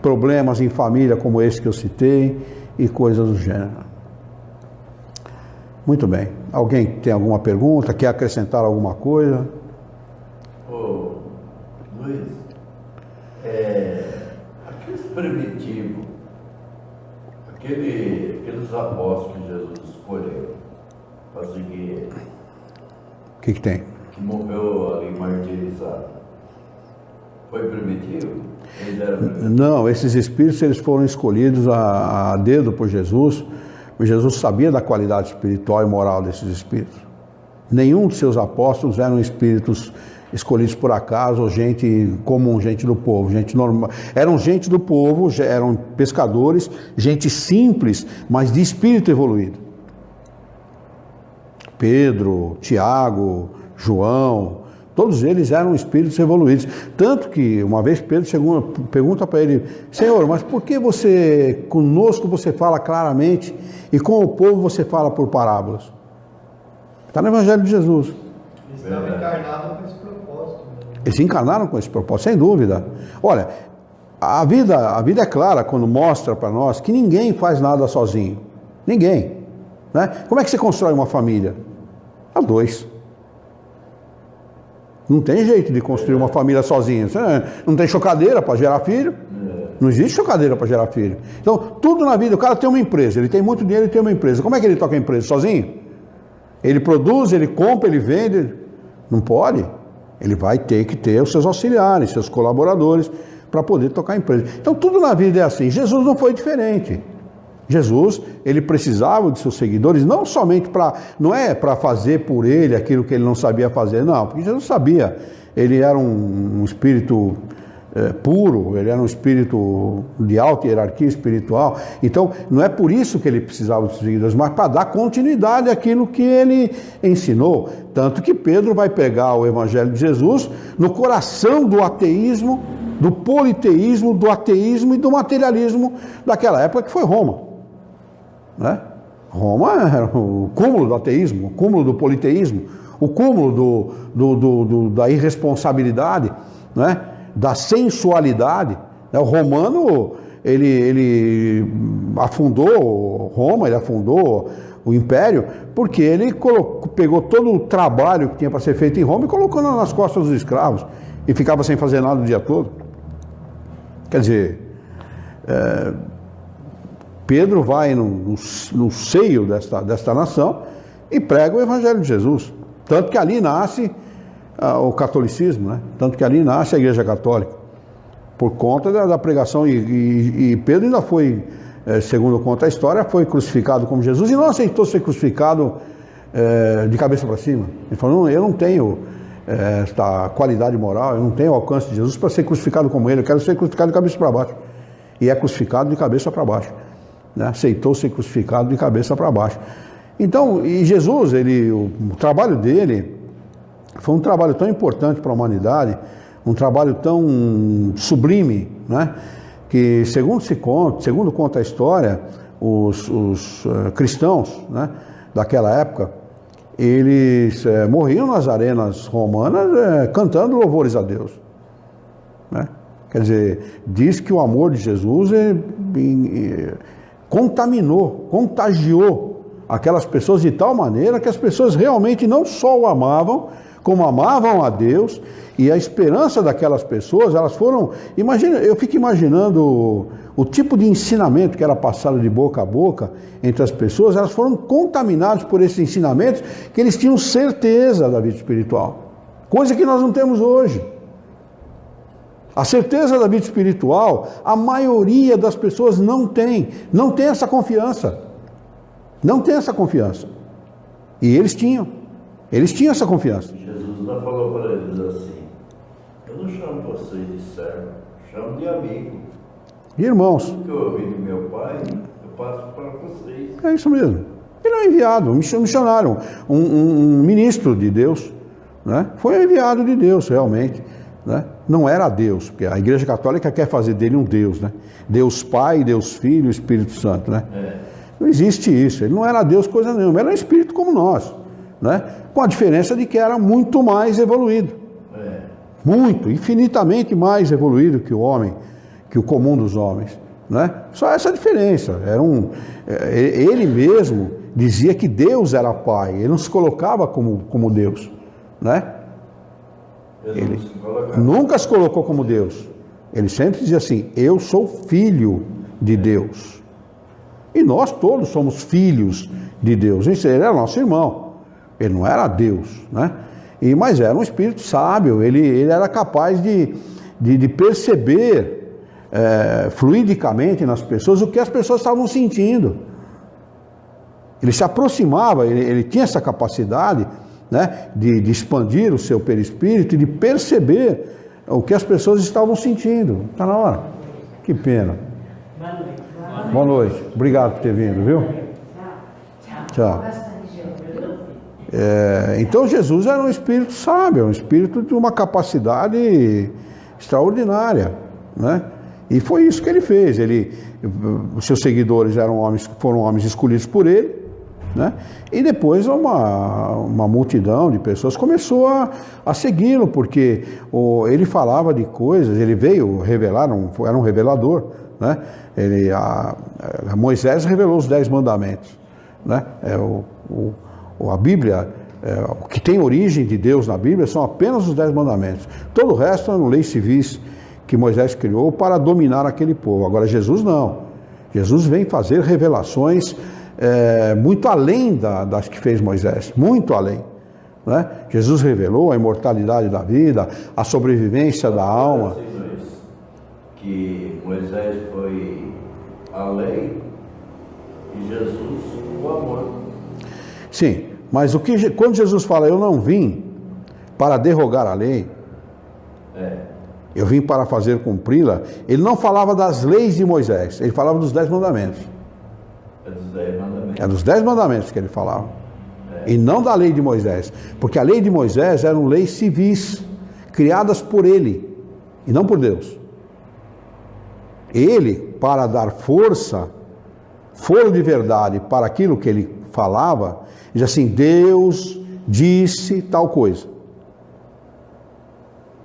problemas em família como esse que eu citei e coisas do gênero. Muito bem. Alguém tem alguma pergunta? Quer acrescentar alguma coisa? Ô, Luiz, aqueles primitivos, aqueles apóstolos que Jesus escolheu para seguir ele, O que tem? que morreu ali martirizado, Foi primitivo? Eles eram primitivos? Não, esses espíritos eles foram escolhidos a dedo por Jesus. Jesus sabia da qualidade espiritual e moral desses espíritos. Nenhum de seus apóstolos eram espíritos escolhidos por acaso, ou gente comum, gente do povo, gente normal. Eram gente do povo, eram pescadores, gente simples, mas de espírito evoluído. Pedro, Tiago, João, todos eles eram espíritos evoluídos. Tanto que uma vez Pedro pergunta para ele: Senhor, mas por que você, conosco você fala claramente e com o povo você fala por parábolas? Está no Evangelho de Jesus. Eles estavam encarnados com esse propósito. Eles se encarnaram com esse propósito, sem dúvida. Olha, a vida é clara quando mostra para nós que ninguém faz nada sozinho. Ninguém. Né? Como é que você constrói uma família? A dois. Não tem jeito de construir uma família sozinho. Você não tem chocadeira para gerar filho. Não existe chocadeira para gerar filho. Então, tudo na vida, o cara tem uma empresa, ele tem muito dinheiro e tem uma empresa. Como é que ele toca a empresa? Sozinho? Ele produz, ele compra, ele vende? Não pode. Ele vai ter que ter os seus auxiliares, seus colaboradores, para poder tocar a empresa. Então, tudo na vida é assim. Jesus não foi diferente. Jesus, ele precisava de seus seguidores, não somente não é para fazer por ele aquilo que ele não sabia fazer, não, porque Jesus sabia, ele era um espírito puro, ele era um espírito de alta hierarquia espiritual, então não é por isso que ele precisava dos seguidores, mas para dar continuidade àquilo que ele ensinou, tanto que Pedro vai pegar o Evangelho de Jesus no coração do ateísmo, do politeísmo, do ateísmo e do materialismo daquela época, que foi Roma. Né? Roma era o cúmulo do ateísmo, o cúmulo do politeísmo, o cúmulo da irresponsabilidade, né? Da sensualidade. O romano, ele afundou Roma, ele afundou o império, porque ele pegou todo o trabalho que tinha para ser feito em Roma e colocou nas costas dos escravos e ficava sem fazer nada o dia todo. Quer dizer, Pedro vai no seio desta nação e prega o Evangelho de Jesus. Tanto que ali nasce o catolicismo, né? Tanto que ali nasce a Igreja Católica, por conta da pregação. E Pedro ainda foi, segundo conta a história, foi crucificado como Jesus e não aceitou ser crucificado de cabeça para cima. Ele falou: eu não tenho esta qualidade moral, eu não tenho o alcance de Jesus para ser crucificado como ele, eu quero ser crucificado de cabeça para baixo. E é crucificado de cabeça para baixo. Né? Aceitou ser crucificado de cabeça para baixo. Então, e Jesus, o trabalho dele foi um trabalho tão importante para a humanidade, um trabalho tão sublime, né? Que segundo conta a história, os cristãos, né, daquela época, eles morriam nas arenas romanas cantando louvores a Deus. Né? Quer dizer, diz que o amor de Jesus contagiou aquelas pessoas de tal maneira que as pessoas realmente não só o amavam, como amavam a Deus, e a esperança daquelas pessoas, elas foram... eu fico imaginando o tipo de ensinamento que era passado de boca a boca entre as pessoas, elas foram contaminadas por esses ensinamentos que eles tinham certeza da vida espiritual, coisa que nós não temos hoje. A certeza da vida espiritual, a maioria das pessoas não tem essa confiança. Não tem essa confiança. E eles tinham essa confiança. Jesus ainda falou para eles assim: eu não chamo vocês de servo, chamo de amigo. Irmãos. Tudo que eu ouvi do meu pai, eu passo para vocês. É isso mesmo. Ele é um enviado, um missionário, um ministro de Deus, né? Foi um enviado de Deus, realmente, né? Não era Deus, porque a Igreja Católica quer fazer dele um Deus, né? Deus Pai, Deus Filho e Espírito Santo, né? Não existe isso. Ele não era Deus coisa nenhuma, era um espírito como nós, né? Com a diferença de que era muito mais evoluído. Muito, infinitamente mais evoluído que o homem, que o comum dos homens, né? Só essa diferença. Ele mesmo dizia que Deus era Pai, ele não se colocava como Deus, né? Ele nunca se colocou como Deus. Ele sempre dizia assim: eu sou filho de Deus. E nós todos somos filhos de Deus. Ele era nosso irmão. Ele não era Deus, né? Mas era um espírito sábio. Ele era capaz de de perceber fluidicamente nas pessoas o que as pessoas estavam sentindo. Ele se aproximava, ele tinha essa capacidade, né, de expandir o seu perispírito e de perceber o que as pessoas estavam sentindo. Está na hora. Que pena. Boa noite. Obrigado por ter vindo, viu? Tchau. Então Jesus era um espírito sábio, um espírito de uma capacidade extraordinária, né? E foi isso que ele fez. Os seus seguidores foram homens escolhidos por ele, né? E depois uma multidão de pessoas começou a segui-lo, porque ele falava de coisas, ele veio revelar, era um revelador, né? Moisés revelou os 10 mandamentos, né? A Bíblia, o que tem origem de Deus na Bíblia são apenas os 10 mandamentos. Todo o resto eram leis civis que Moisés criou para dominar aquele povo. Agora Jesus não. Jesus vem fazer revelações muito além das que fez Moisés, muito além, né? Jesus revelou a imortalidade da vida, a sobrevivência da alma. Que Moisés foi a lei e Jesus o amor. Sim, mas quando Jesus fala, eu não vim para derrogar a lei, eu vim para fazer cumpri-la, ele não falava das leis de Moisés, ele falava dos 10 mandamentos. É dos 10 mandamentos. É dos 10 mandamentos que ele falava. E não da lei de Moisés. Porque a lei de Moisés eram leis civis, criadas por ele, e não por Deus. Ele, para dar força, foro de verdade para aquilo que ele falava, diz assim, Deus disse tal coisa.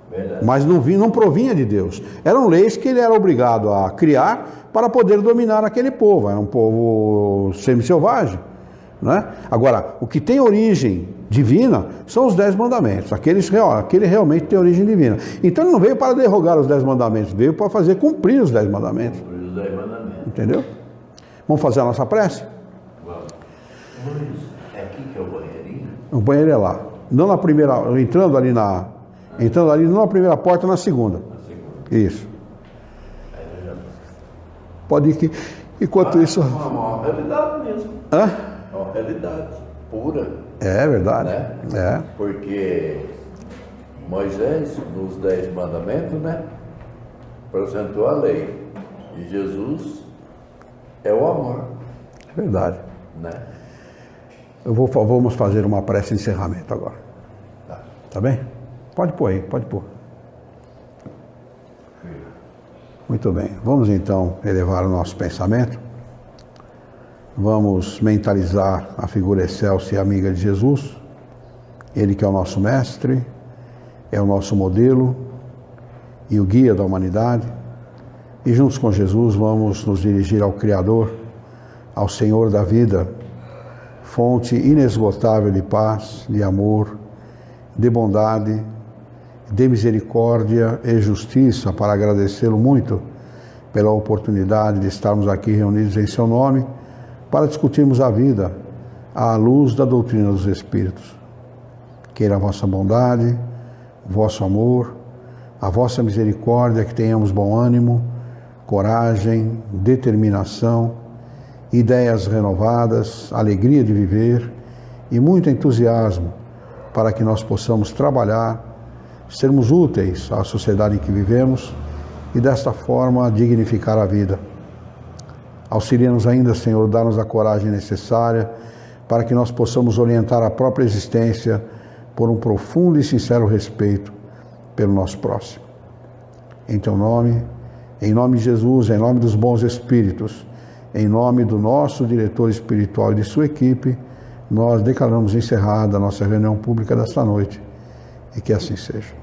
Verdade. Mas não provinha de Deus. Eram leis que ele era obrigado a criar para poder dominar aquele povo. Era um povo semi-selvagem, né? Agora, o que tem origem divina são os 10 mandamentos. Aquele realmente tem origem divina. Então ele não veio para derrogar os 10 mandamentos, veio para fazer cumprir os 10 mandamentos. Cumprir os 10 mandamentos. Entendeu? Vamos fazer a nossa prece? Vamos. É aqui que é o banheirinho? O banheiro é lá. Não na primeira, entrando ali, não na primeira porta, na segunda. Na segunda. Isso. Pode ir que, enquanto isso... É uma realidade mesmo. Hã? É uma realidade pura. É verdade. Né? É. Porque Moisés, nos 10 mandamentos, né, apresentou a lei. E Jesus é o amor. É verdade. Né? Vamos fazer uma prece de encerramento agora. Tá. Tá bem? Pode pôr aí, pode pôr. Muito bem. Vamos então elevar o nosso pensamento. Vamos mentalizar a figura excelsa e amiga de Jesus. Ele que é o nosso mestre, é o nosso modelo e o guia da humanidade. E juntos com Jesus vamos nos dirigir ao Criador, ao Senhor da vida, fonte inesgotável de paz, de amor, de bondade, de misericórdia e justiça, para agradecê-lo muito pela oportunidade de estarmos aqui reunidos em seu nome para discutirmos a vida à luz da doutrina dos Espíritos. Queira a vossa bondade, o vosso amor, a vossa misericórdia, que tenhamos bom ânimo, coragem, determinação, ideias renovadas, alegria de viver e muito entusiasmo para que nós possamos trabalhar, sermos úteis à sociedade em que vivemos e desta forma dignificar a vida. Auxilia-nos ainda, Senhor, dá-nos a coragem necessária para que nós possamos orientar a própria existência por um profundo e sincero respeito pelo nosso próximo. Em teu nome, em nome de Jesus, em nome dos bons espíritos, em nome do nosso diretor espiritual e de sua equipe, nós declaramos encerrada a nossa reunião pública desta noite, e que assim seja.